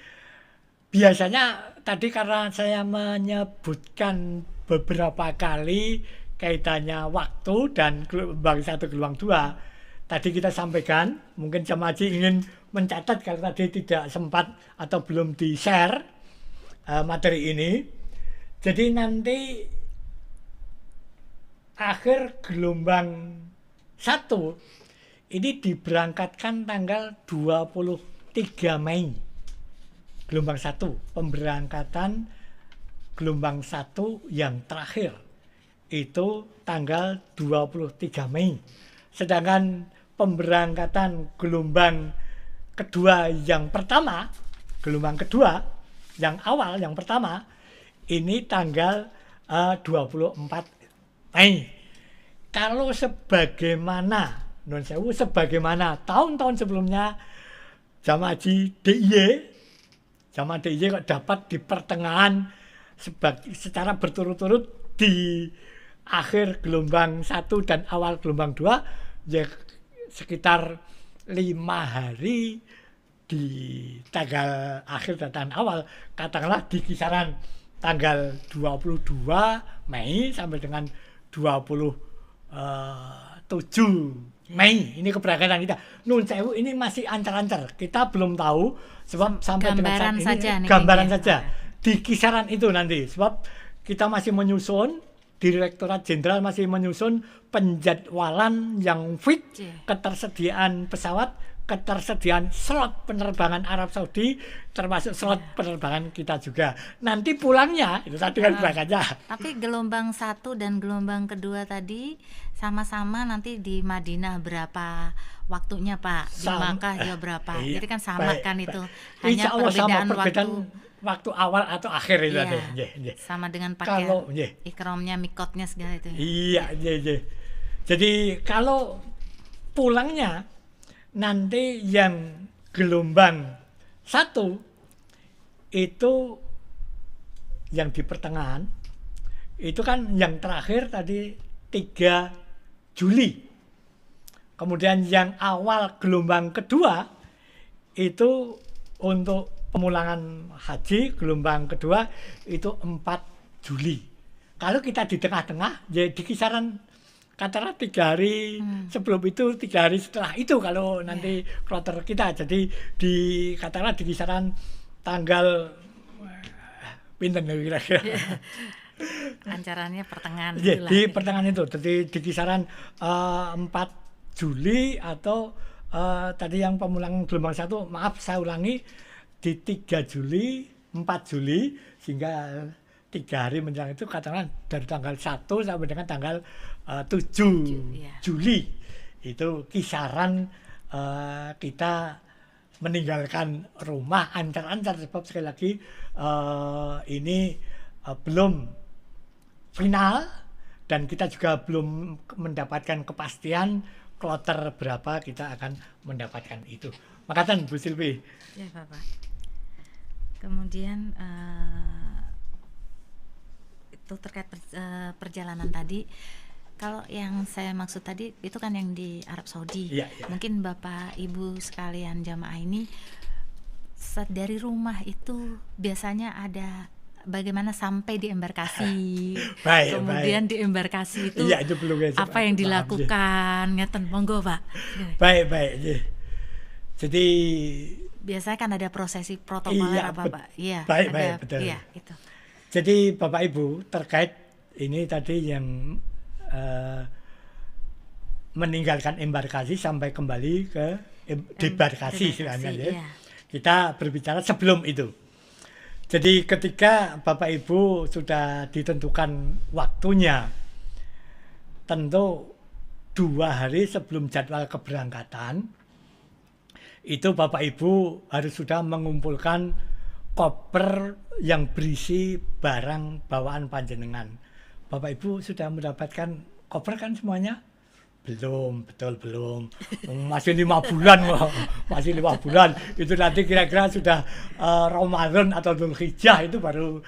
Biasanya tadi karena saya menyebutkan beberapa kali kaitannya waktu dan gelombang 1, gelombang 2, tadi kita sampaikan, mungkin jam haji ingin mencatat kalau tadi tidak sempat atau belum di-share materi ini. Jadi nanti akhir gelombang 1 ini diberangkatkan tanggal 23 Mei. Gelombang 1, pemberangkatan gelombang 1 yang terakhir itu tanggal 23 Mei. Sedangkan pemberangkatan gelombang kedua yang pertama, gelombang kedua yang awal yang pertama ini tanggal 24 Mei. Kalau sebagaimana tahun-tahun sebelumnya jamaah haji DIY kok dapat di pertengahan secara berturut-turut di akhir gelombang 1 dan awal gelombang 2, ya sekitar 5 hari di tanggal akhir dan tanggal awal, katakanlah di kisaran tanggal 22 Mei sampai dengan 23 7 Mei ini keberangkatan kita. Nun Sewu ini masih ancar-ancar. Kita belum tahu sebab sampai dengan saat ini saja, gambaran saja. Di kisaran itu nanti sebab kita masih menyusun, Direktorat Jenderal masih menyusun penjadwalan yang fit, ketersediaan pesawat, ketersediaan slot penerbangan Arab Saudi, termasuk slot penerbangan kita juga. Nanti pulangnya itu tadi kan berangkatnya. Tapi gelombang 1 dan gelombang kedua tadi sama-sama nanti di Madinah berapa waktunya Pak? Di Makkah ya berapa? Iya, Jadi kan sama baik, kan itu. baik. Hanya perbedaan waktu awal atau akhir itu iya, ada. sama dengan pakaian Kalau ikramnya, mikotnya segala itu. Iya. Jadi kalau pulangnya nanti yang gelombang 1 itu yang di pertengahan itu kan yang terakhir tadi 3 Juli. Kemudian yang awal gelombang kedua itu untuk pemulangan haji gelombang kedua itu 4 Juli. Kalau kita di tengah-tengah, ya di kisaran katakanlah 3 hari sebelum itu, 3 hari setelah itu kalau nanti kloter kita. Jadi di katakanlah di kisaran tanggal pinten kira-kira. Ancarannya pertengahan ya, di pertengahan itu. Jadi di kisaran 4 Juli atau tadi yang pemulangan gelombang 1, maaf saya ulangi, di 3 Juli, 4 Juli, sehingga 3 hari menjelang itu katakanlah dari tanggal 1 sampai dengan tanggal 7 Juli. Itu kisaran kita meninggalkan rumah ancar-ancar sebab sekali lagi ini belum final dan kita juga belum mendapatkan kepastian kloter berapa kita akan mendapatkan itu. Makasih Bu Silvi. Ya Bapak. Kemudian itu terkait perjalanan tadi. Kalau yang saya maksud tadi itu kan yang di Arab Saudi. Ya. Mungkin Bapak Ibu sekalian jamaah ini dari rumah itu biasanya ada bagaimana sampai di embarkasi. Kemudian di embarkasi itu, itu belum apa yang dilakukan? Ngeten monggo Pak. Baik. Jadi biasanya kan ada prosesi protokoler apa Pak? Iya. Baik, betul. Iya, itu. Jadi Bapak Ibu terkait ini tadi yang meninggalkan embarkasi sampai kembali ke debarkasi istilahnya ya. Iya. Kita berbicara sebelum itu. Jadi ketika Bapak Ibu sudah ditentukan waktunya, tentu 2 hari sebelum jadwal keberangkatan, itu Bapak Ibu harus sudah mengumpulkan koper yang berisi barang bawaan panjenengan. Bapak Ibu sudah mendapatkan koper kan semuanya? Belum. Masih 5 bulan kok. Masih 5 bulan. Itu nanti kira-kira sudah Ramadan atau Dzulhijjah itu baru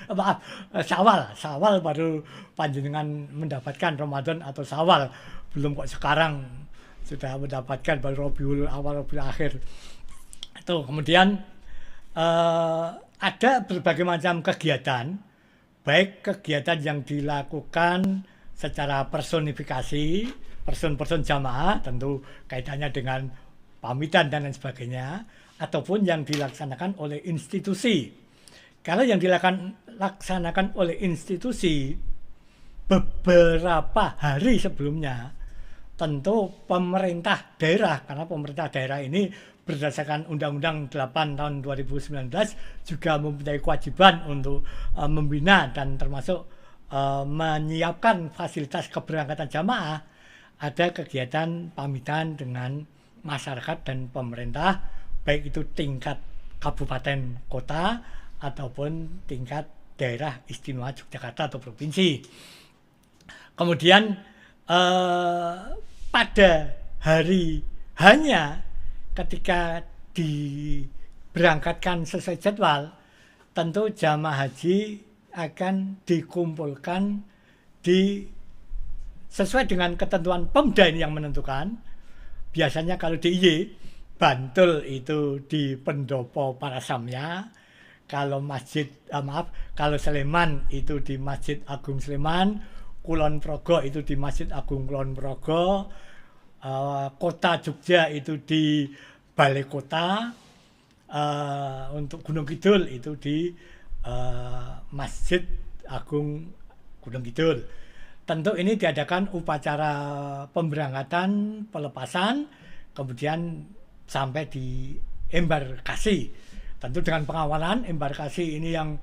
Syawal baru panjenengan mendapatkan Ramadan atau Syawal. Belum kok sekarang sudah mendapatkan baru Rabiul Awal, Rabiul Akhir. Itu kemudian ada berbagai macam kegiatan, baik kegiatan yang dilakukan secara personifikasi, person jamaah, tentu kaitannya dengan pamitan dan lain sebagainya, ataupun yang dilaksanakan oleh institusi. Kalau yang dilaksanakan oleh institusi beberapa hari sebelumnya, tentu pemerintah daerah, karena pemerintah daerah ini berdasarkan Undang-Undang 8 tahun 2019 juga mempunyai kewajiban untuk membina dan termasuk menyiapkan fasilitas keberangkatan jamaah. Ada kegiatan pamitan dengan masyarakat dan pemerintah, baik itu tingkat kabupaten kota ataupun tingkat daerah istimewa Yogyakarta atau provinsi. Kemudian pada hari hanya ketika diberangkatkan sesuai jadwal, tentu jamaah haji akan dikumpulkan sesuai dengan ketentuan Pemda ini yang menentukan. Biasanya kalau di Bantul itu di Pendopo Parasamya, kalau kalau Sleman itu di Masjid Agung Sleman, Kulon Progo itu di Masjid Agung Kulon Progo, kota Jogja itu di Balai Kota, untuk Gunung Kidul itu di Masjid Agung Gunung Kidul. Tentu ini diadakan upacara pemberangkatan, pelepasan, kemudian sampai di embarkasi. Tentu dengan pengawalan embarkasi ini yang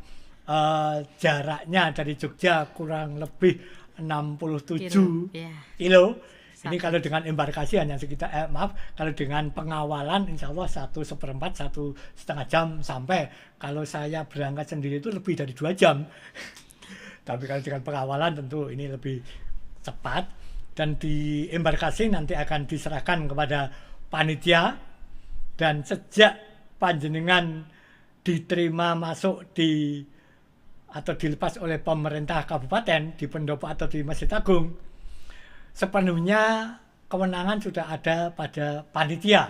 jaraknya dari Jogja kurang lebih 67 kilo. Ini kalau dengan embarkasi hanya sekitar kalau dengan pengawalan insya Allah 1/4, 1,5 jam sampai. Kalau saya berangkat sendiri itu lebih dari 2 jam. Tapi kalau dengan pengawalan tentu ini lebih cepat. Dan di embarkasi nanti akan diserahkan kepada panitia. Dan sejak panjenengan diterima masuk atau dilepas oleh pemerintah kabupaten di pendopo atau di Masjid Agung, sepenuhnya kewenangan sudah ada pada panitia.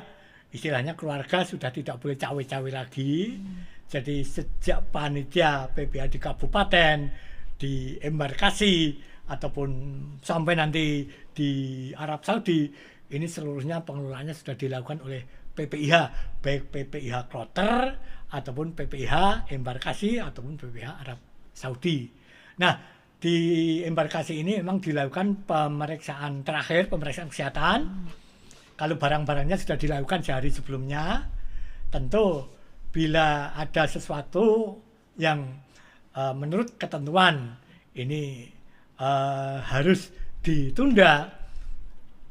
Istilahnya keluarga sudah tidak boleh cawe-cawe lagi. Jadi sejak panitia PPH di kabupaten, di embarkasi, ataupun sampai nanti di Arab Saudi, ini seluruhnya pengelolaannya sudah dilakukan oleh PPIH, baik PPIH Kloter ataupun PPIH embarkasi ataupun PPIH Arab Saudi. Nah, di embarkasi ini memang dilakukan pemeriksaan terakhir, pemeriksaan kesehatan. Kalau barang-barangnya sudah dilakukan sehari sebelumnya, tentu bila ada sesuatu yang menurut ketentuan ini harus ditunda,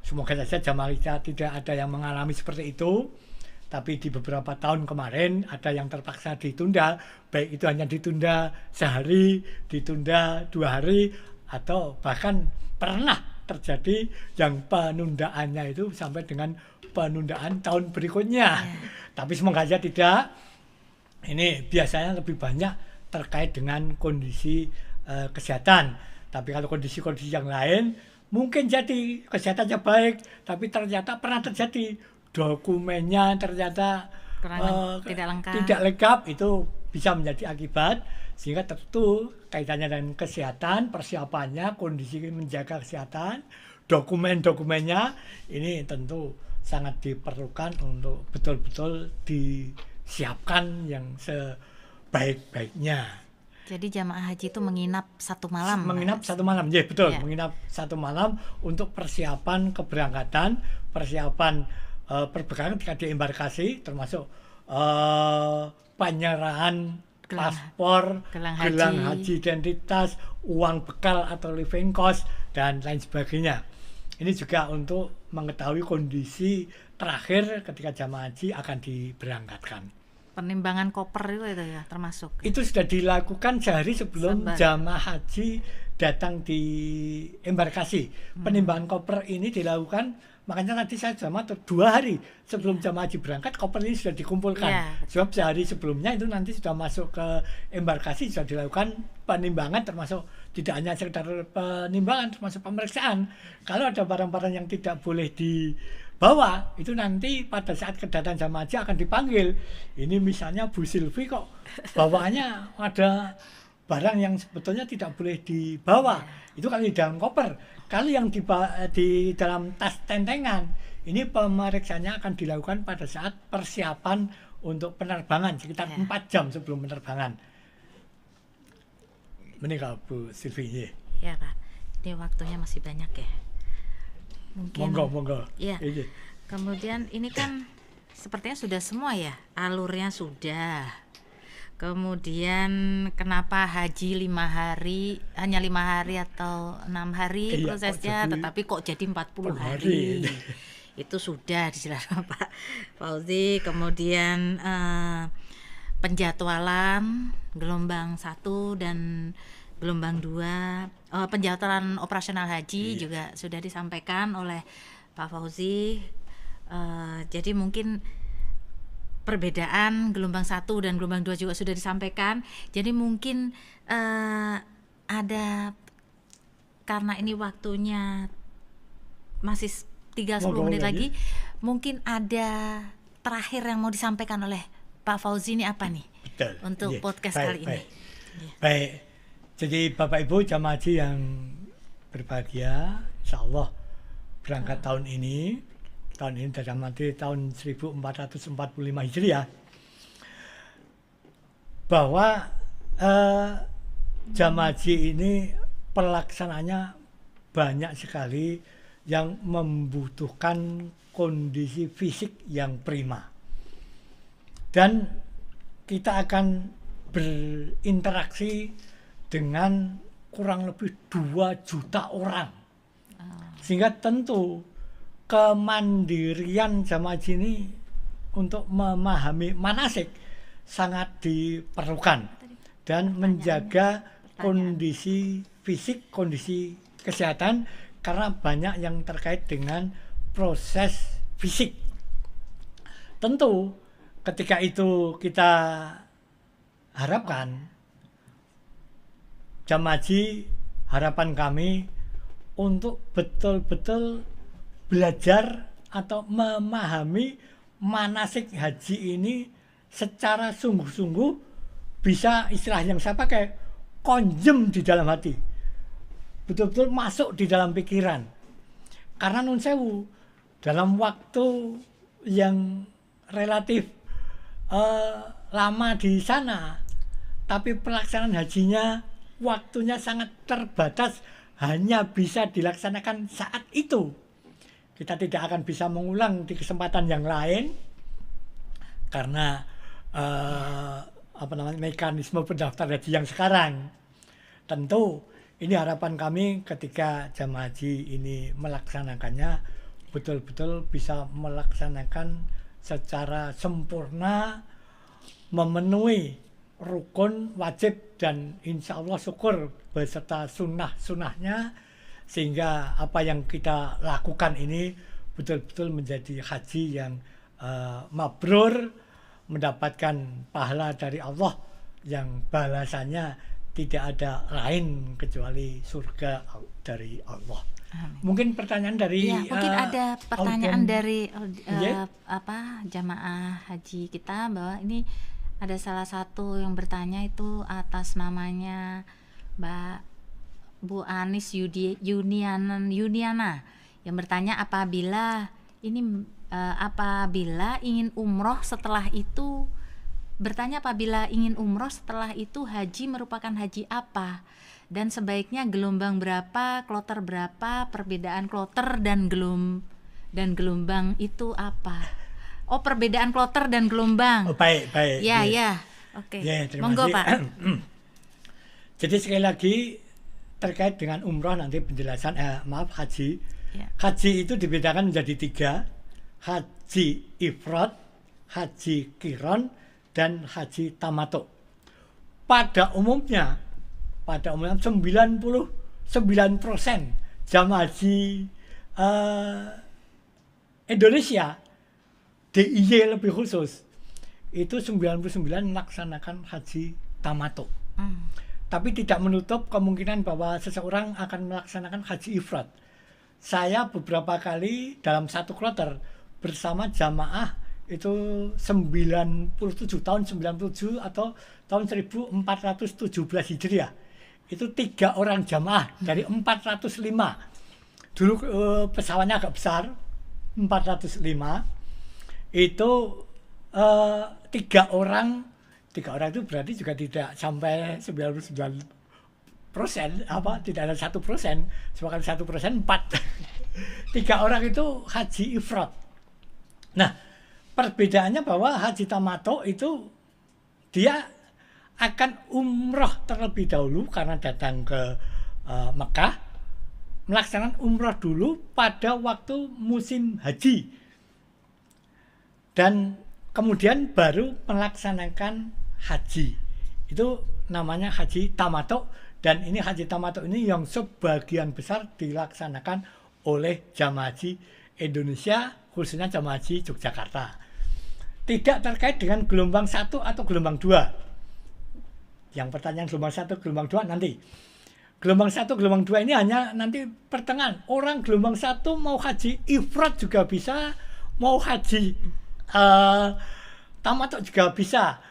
semoga saja jamaah kita tidak ada yang mengalami seperti itu. Tapi di beberapa tahun kemarin ada yang terpaksa ditunda, baik itu hanya ditunda sehari, ditunda 2 hari, atau bahkan pernah terjadi yang penundaannya itu sampai dengan penundaan tahun berikutnya. Tapi semoga saja tidak. Ini biasanya lebih banyak terkait dengan kondisi kesehatan. Tapi kalau kondisi-kondisi yang lain, mungkin jadi kesehatannya baik, tapi ternyata pernah terjadi dokumennya ternyata tidak lengkap, itu bisa menjadi akibat. Sehingga tentu kaitannya dengan kesehatan, persiapannya, kondisi menjaga kesehatan, dokumen-dokumennya ini tentu sangat diperlukan untuk betul-betul disiapkan yang sebaik-baiknya. Jadi jamaah haji itu menginap 1 malam. Menginap 1 malam, ya betul. Menginap 1 malam untuk persiapan keberangkatan, persiapan perbekalan ketika di embarkasi, termasuk penyerahan paspor, gelang haji identitas, uang bekal atau living cost, dan lain sebagainya. Ini juga untuk mengetahui kondisi terakhir ketika jamaah haji akan diberangkatkan. Penimbangan koper itu ya termasuk. Itu sudah dilakukan sehari sebelum jamaah haji datang di embarkasi. Penimbangan koper ini dilakukan, makanya nanti saya jamaah 2 hari sebelum jamaah haji berangkat, koper ini sudah dikumpulkan. Sebab sehari sebelumnya itu nanti sudah masuk ke embarkasi, sudah dilakukan penimbangan, termasuk tidak hanya sekedar penimbangan, termasuk pemeriksaan. Kalau ada barang-barang yang tidak boleh dibawa, itu nanti pada saat kedatangan jamaah haji akan dipanggil. Ini misalnya Bu Silvi kok bawaannya ada barang yang sebetulnya tidak boleh dibawa. Itu kalau di dalam koper. Kalau yang di dalam tas tentengan, ini pemeriksaannya akan dilakukan pada saat persiapan untuk penerbangan, sekitar 4 jam sebelum penerbangan. Menikah Bu Silvi. Ya Pak, ini waktunya masih banyak ya. Mungkin. Monggo. Iya. Kemudian ini kan sepertinya sudah semua ya, alurnya sudah. Kemudian kenapa haji 5 hari, hanya 5 hari atau 6 hari prosesnya, tetapi kok jadi 40 hari. Itu sudah dijelaskan Pak Fauzi. Kemudian penjadwalan gelombang 1 dan gelombang 2, penjadwalan operasional haji juga sudah disampaikan oleh Pak Fauzi. Jadi mungkin perbedaan gelombang 1 dan gelombang 2 juga sudah disampaikan. Jadi mungkin ada, karena ini waktunya masih tinggal 10 menit lagi, mungkin ada terakhir yang mau disampaikan oleh Pak Fauzi ini apa nih? Betul. Untuk podcast kali ini. Baik. Jadi Bapak Ibu jamaah haji yang berbahagia, insya Allah berangkat tahun ini tahun ini dalam arti tahun 1445 Hijriah, bahwa jamaah haji ini pelaksananya banyak sekali yang membutuhkan kondisi fisik yang prima. Dan kita akan berinteraksi dengan kurang lebih 2 juta orang. Sehingga tentu kemandirian jamaah haji ini untuk memahami manasik sangat diperlukan dan menjaga kondisi fisik, kondisi kesehatan, karena banyak yang terkait dengan proses fisik. Tentu ketika itu kita harapkan jamaah haji, harapan kami untuk betul-betul belajar atau memahami manasik haji ini secara sungguh-sungguh, bisa istilah yang saya pakai, konjem di dalam hati, betul-betul masuk di dalam pikiran. Karena nun sewu, dalam waktu yang relatif lama di sana, tapi pelaksanaan hajinya waktunya sangat terbatas, hanya bisa dilaksanakan saat itu. Kita tidak akan bisa mengulang di kesempatan yang lain karena mekanisme pendaftaran haji yang sekarang. Tentu ini harapan kami ketika jamaah haji ini melaksanakannya betul-betul bisa melaksanakan secara sempurna, memenuhi rukun, wajib, dan insya Allah syukur beserta sunnah-sunnahnya, sehingga apa yang kita lakukan ini betul-betul menjadi haji yang mabrur, mendapatkan pahala dari Allah yang balasannya tidak ada lain kecuali surga dari Allah. Mungkin pertanyaan dari mungkin ada pertanyaan dari jamaah haji kita, bahwa ini ada salah satu yang bertanya itu atas namanya Mbak Bu Anis Yuniana yang bertanya apabila ingin umroh setelah itu, itu haji merupakan haji apa, dan sebaiknya gelombang berapa, kloter berapa, perbedaan kloter dan gelombang itu apa? Oh, perbedaan kloter dan gelombang. Oh, baik. Ya. Oke. Ya, monggo kasih, Pak. Jadi sekali lagi terkait dengan umroh nanti penjelasan haji. Ya. Haji itu dibedakan menjadi 3. Haji ifrad, haji qiron, dan haji tamattu. Pada umumnya 99% jamaah haji Indonesia, DIY lebih khusus, itu 99 melaksanakan haji tamattu. Tapi tidak menutup kemungkinan bahwa seseorang akan melaksanakan haji ifrad. Saya beberapa kali dalam satu kloter bersama jamaah itu 97 atau tahun 1417 Hijriah. Itu 3 orang jamaah dari 405. Dulu pesawatnya agak besar, 405. Itu 3 orang itu berarti juga tidak sampai 99%, tidak ada 1%, sebagai 1% 4. 3 orang itu haji ifrad. Nah, perbedaannya bahwa haji tamattu itu dia akan umroh terlebih dahulu karena datang ke Mekah, melaksanakan umroh dulu pada waktu musim haji, dan kemudian baru melaksanakan haji. Itu namanya haji tamattu, dan ini haji tamattu ini yang sebagian besar dilaksanakan oleh jamaah haji Indonesia, khususnya jamaah haji Yogyakarta. Tidak terkait dengan gelombang 1 atau gelombang 2. Yang pertanyaan gelombang 1, gelombang 2 nanti. Gelombang 1, gelombang 2 ini hanya nanti pertengahan. Orang gelombang 1 mau haji ifrad juga bisa, mau haji tamattu juga bisa.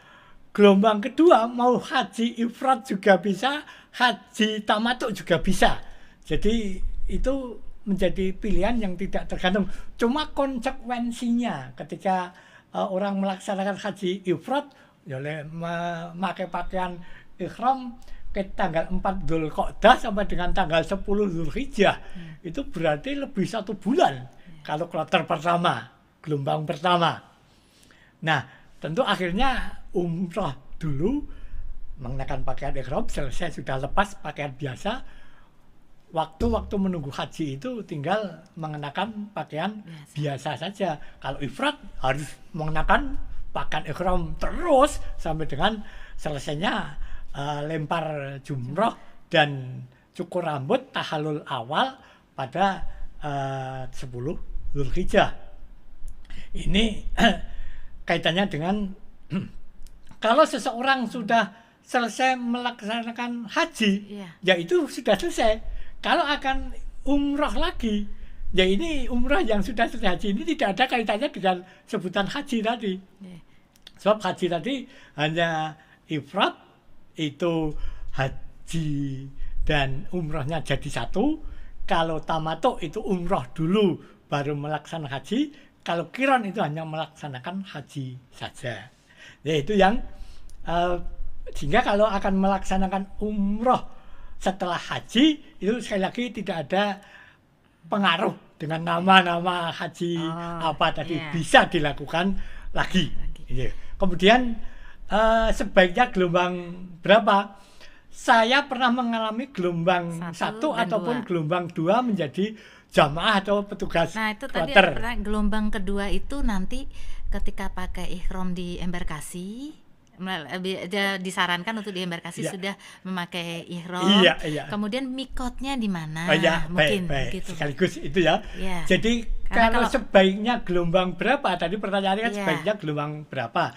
Gelombang kedua mau haji ifrad juga bisa, haji tamattu juga bisa. Jadi itu menjadi pilihan yang tidak tergantung. Cuma konsekuensinya ketika orang melaksanakan haji ifrad, ya memakai pakaian ihram ke tanggal 4 Dzulqa'dah sampai dengan tanggal 10 Dzulhijjah, itu berarti lebih 1 bulan kalau kloter pertama, gelombang pertama. Nah, tentu akhirnya umrah dulu mengenakan pakaian ihram, selesai sudah lepas pakaian biasa, waktu menunggu haji itu tinggal mengenakan pakaian biasa saja. Kalau ifrad harus mengenakan pakaian ihram terus sampai dengan selesainya lempar jumroh dan cukur rambut tahallul awal pada 10 Dzulhijjah. Ini kaitannya dengan kalau seseorang sudah selesai melaksanakan haji, ya itu sudah selesai. Kalau akan umrah lagi, ya ini umrah yang sudah selesai haji ini tidak ada kaitannya dengan sebutan haji tadi. Sebab haji tadi hanya ifrad, itu haji dan umrahnya jadi satu. Kalau tamattu itu umrah dulu baru melaksanakan haji. Kalau qiran itu hanya melaksanakan haji saja. Ya itu yang sehingga kalau akan melaksanakan umrah setelah haji itu sekali lagi tidak ada pengaruh dengan nama-nama haji tadi bisa dilakukan lagi. Kemudian sebaiknya gelombang berapa? Saya pernah mengalami gelombang 1 ataupun 2. Gelombang 2 menjadi jamaah atau petugas. Nah itu tadi ada gelombang kedua itu nanti ketika pakai ihram di embarkasi, disarankan untuk di embarkasi sudah memakai ihram. Kemudian mikotnya di mana? Mungkin baik. Gitu. Sekaligus itu ya. Jadi kalau sebaiknya gelombang berapa? Tadi pertanyaannya kan sebaiknya gelombang berapa?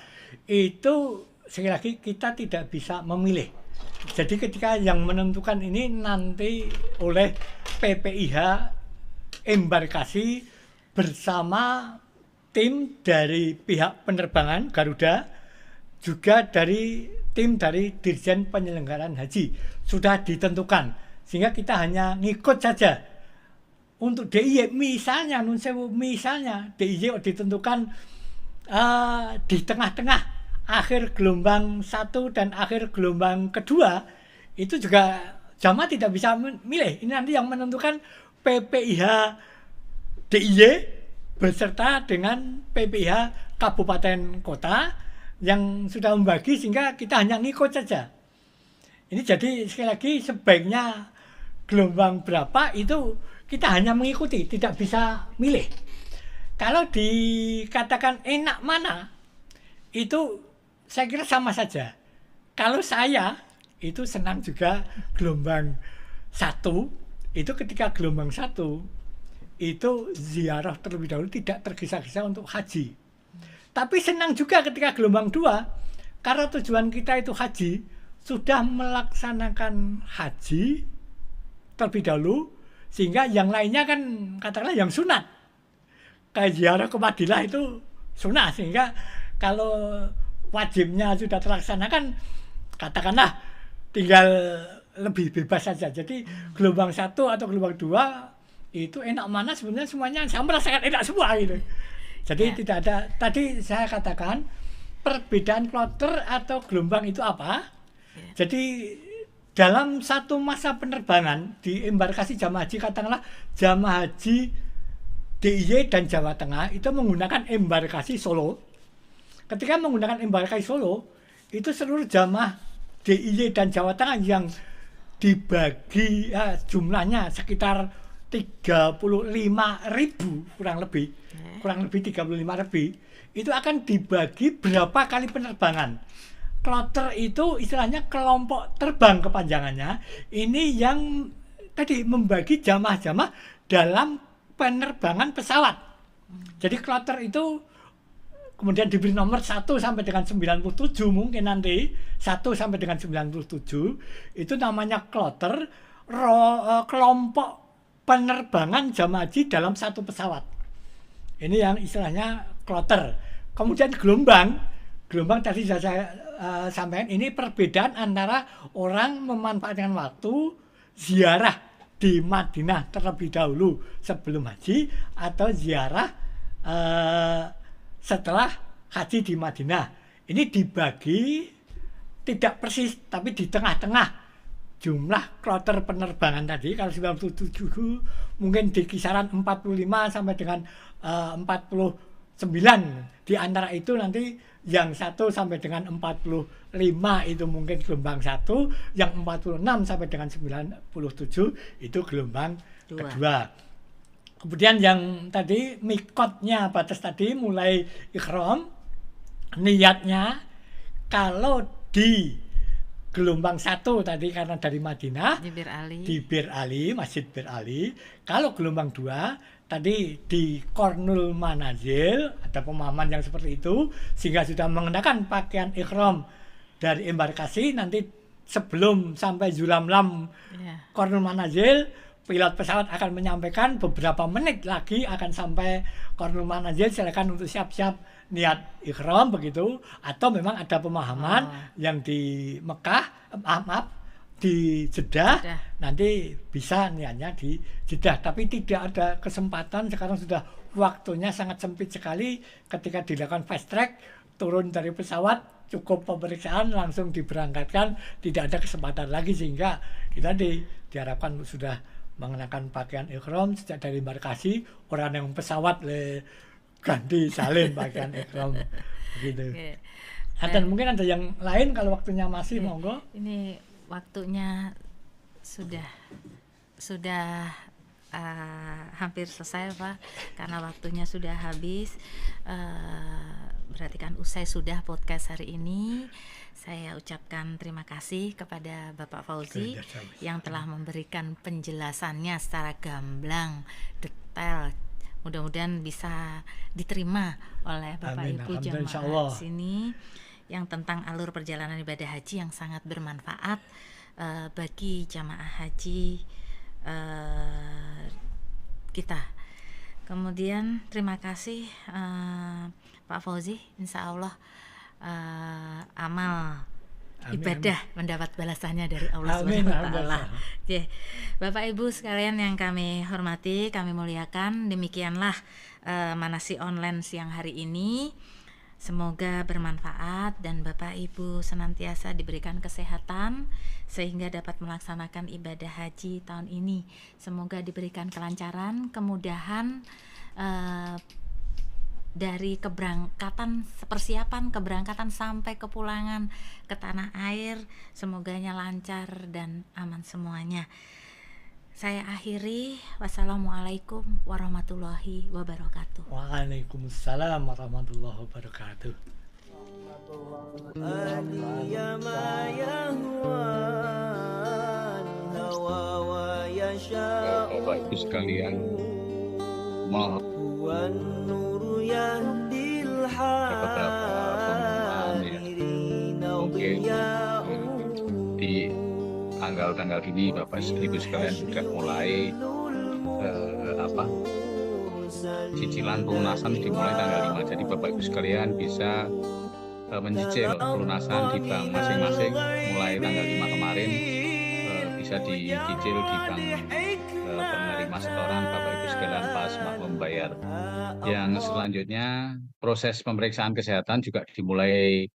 Itu sekali lagi kita tidak bisa memilih. Jadi ketika yang menentukan ini nanti oleh PPIH embarkasi bersama tim dari pihak penerbangan Garuda, juga dari tim dari Dirjen Penyelenggaraan Haji sudah ditentukan, sehingga kita hanya ngikut saja. Untuk DIY misalnya, misalnya DIY ditentukan di tengah-tengah akhir gelombang 1 dan akhir gelombang kedua, itu juga jamaah tidak bisa milih. Ini nanti yang menentukan PPIH DIY beserta dengan PPIH kabupaten kota yang sudah membagi, sehingga kita hanya ngikut saja. Ini jadi sekali lagi sebaiknya gelombang berapa itu kita hanya mengikuti, tidak bisa milih. Kalau dikatakan enak mana, itu saya kira sama saja. Kalau saya itu senang juga gelombang 1, itu ketika gelombang 1 itu ziarah terlebih dahulu, tidak tergesa-gesa untuk haji. Tapi senang juga ketika gelombang 2, karena tujuan kita itu haji, sudah melaksanakan haji terlebih dahulu, sehingga yang lainnya kan katakanlah yang sunat. Kayak ziarah ke Madinah itu sunat, sehingga kalau wajibnya sudah terlaksanakan, katakanlah tinggal lebih bebas saja. Jadi gelombang 1 atau gelombang 2 itu enak mana, sebenarnya semuanya saya merasakan enak semua gitu. Jadi tidak ada, tadi saya katakan perbedaan kloter atau gelombang itu apa. Jadi dalam satu masa penerbangan di embarkasi jamaah haji, katakanlah jamaah haji DIY dan Jawa Tengah itu menggunakan embarkasi Solo. Ketika menggunakan embarkasi Solo, itu seluruh jamaah DIY dan Jawa Tengah yang dibagi jumlahnya sekitar 35.000 kurang lebih 35.000, itu akan dibagi berapa kali penerbangan. Kloter itu istilahnya kelompok terbang kepanjangannya. Ini yang tadi membagi jamaah-jamaah dalam penerbangan pesawat. Jadi kloter itu kemudian diberi nomor 1 sampai dengan 97, mungkin nanti 1 sampai dengan 97 itu namanya kloter, kelompok penerbangan jamaah haji dalam satu pesawat. Ini yang istilahnya kloter. Kemudian gelombang tadi saya sampaikan, ini perbedaan antara orang memanfaatkan waktu ziarah di Madinah terlebih dahulu sebelum haji atau ziarah setelah haji di Madinah. Ini dibagi tidak persis tapi di tengah-tengah jumlah kloter penerbangan tadi. Kalau 97 mungkin di kisaran 45 sampai dengan 49. Di antara itu nanti yang 1 sampai dengan 45 itu mungkin gelombang 1, yang 46 sampai dengan 97 itu gelombang kedua. Kemudian yang tadi mikotnya batas tadi mulai ikhram, niatnya kalau di gelombang 1 tadi karena dari Madinah di Bir Ali, Masjid Bir Ali. Kalau gelombang 2 tadi di Kornul Manazil, ada pemahaman yang seperti itu, sehingga sudah mengenakan pakaian ikhram dari embarkasi. Nanti sebelum sampai Zulamlam Kornul Manazil, pilot pesawat akan menyampaikan beberapa menit lagi akan sampai Kornul Manazil, silakan untuk siap-siap niat ikhram begitu. Atau memang ada pemahaman yang di Mekah, di Jeddah, nanti bisa niatnya di Jeddah. Tapi tidak ada kesempatan, sekarang sudah waktunya sangat sempit sekali. Ketika dilakukan fast track, turun dari pesawat, cukup pemeriksaan langsung diberangkatkan, tidak ada kesempatan lagi, sehingga kita diharapkan sudah mengenakan pakaian ikhram sejak dari embarkasi. Orang yang pesawat ganti salin pakaian ikhram begitu. Dan mungkin ada yang lain kalau waktunya masih, monggo. Ini waktunya sudah hampir selesai, Pak, karena waktunya sudah habis. Berarti kan usai sudah podcast hari ini. Saya ucapkan terima kasih kepada Bapak Fauzi yang telah memberikan penjelasannya secara gamblang, detail. Mudah-mudahan bisa diterima oleh Bapak Ibu jamaah di sini, yang tentang alur perjalanan ibadah haji yang sangat bermanfaat bagi jamaah haji kita. Kemudian terima kasih Pak Fauzi, insya Allah amal ibadah mendapat balasannya dari Allah Subhanahu wa taala. Bapak Ibu sekalian yang kami hormati, kami muliakan, demikianlah manasi online siang hari ini. Semoga bermanfaat dan Bapak Ibu senantiasa diberikan kesehatan sehingga dapat melaksanakan ibadah haji tahun ini. Semoga diberikan kelancaran, kemudahan dari keberangkatan, persiapan keberangkatan sampai kepulangan ke tanah air, semoganya lancar dan aman semuanya. Saya akhiri, wassalamualaikum warahmatullahi wabarakatuh. Waalaikumsalam warahmatullahi wabarakatuh. Bapak Ibu sekalian, mohon beberapa pengumuman ya, mungkin di tanggal-tanggal ini Bapak Ibu sekalian sudah mulai cicilan pelunasan dimulai tanggal 5. Jadi Bapak Ibu sekalian bisa mencicil pelunasan di bank masing-masing mulai tanggal 5 kemarin, bisa dicicil di bank penerima setoran Bapak Ibu sekalian pas membayar. Yang selanjutnya proses pemeriksaan kesehatan juga dimulai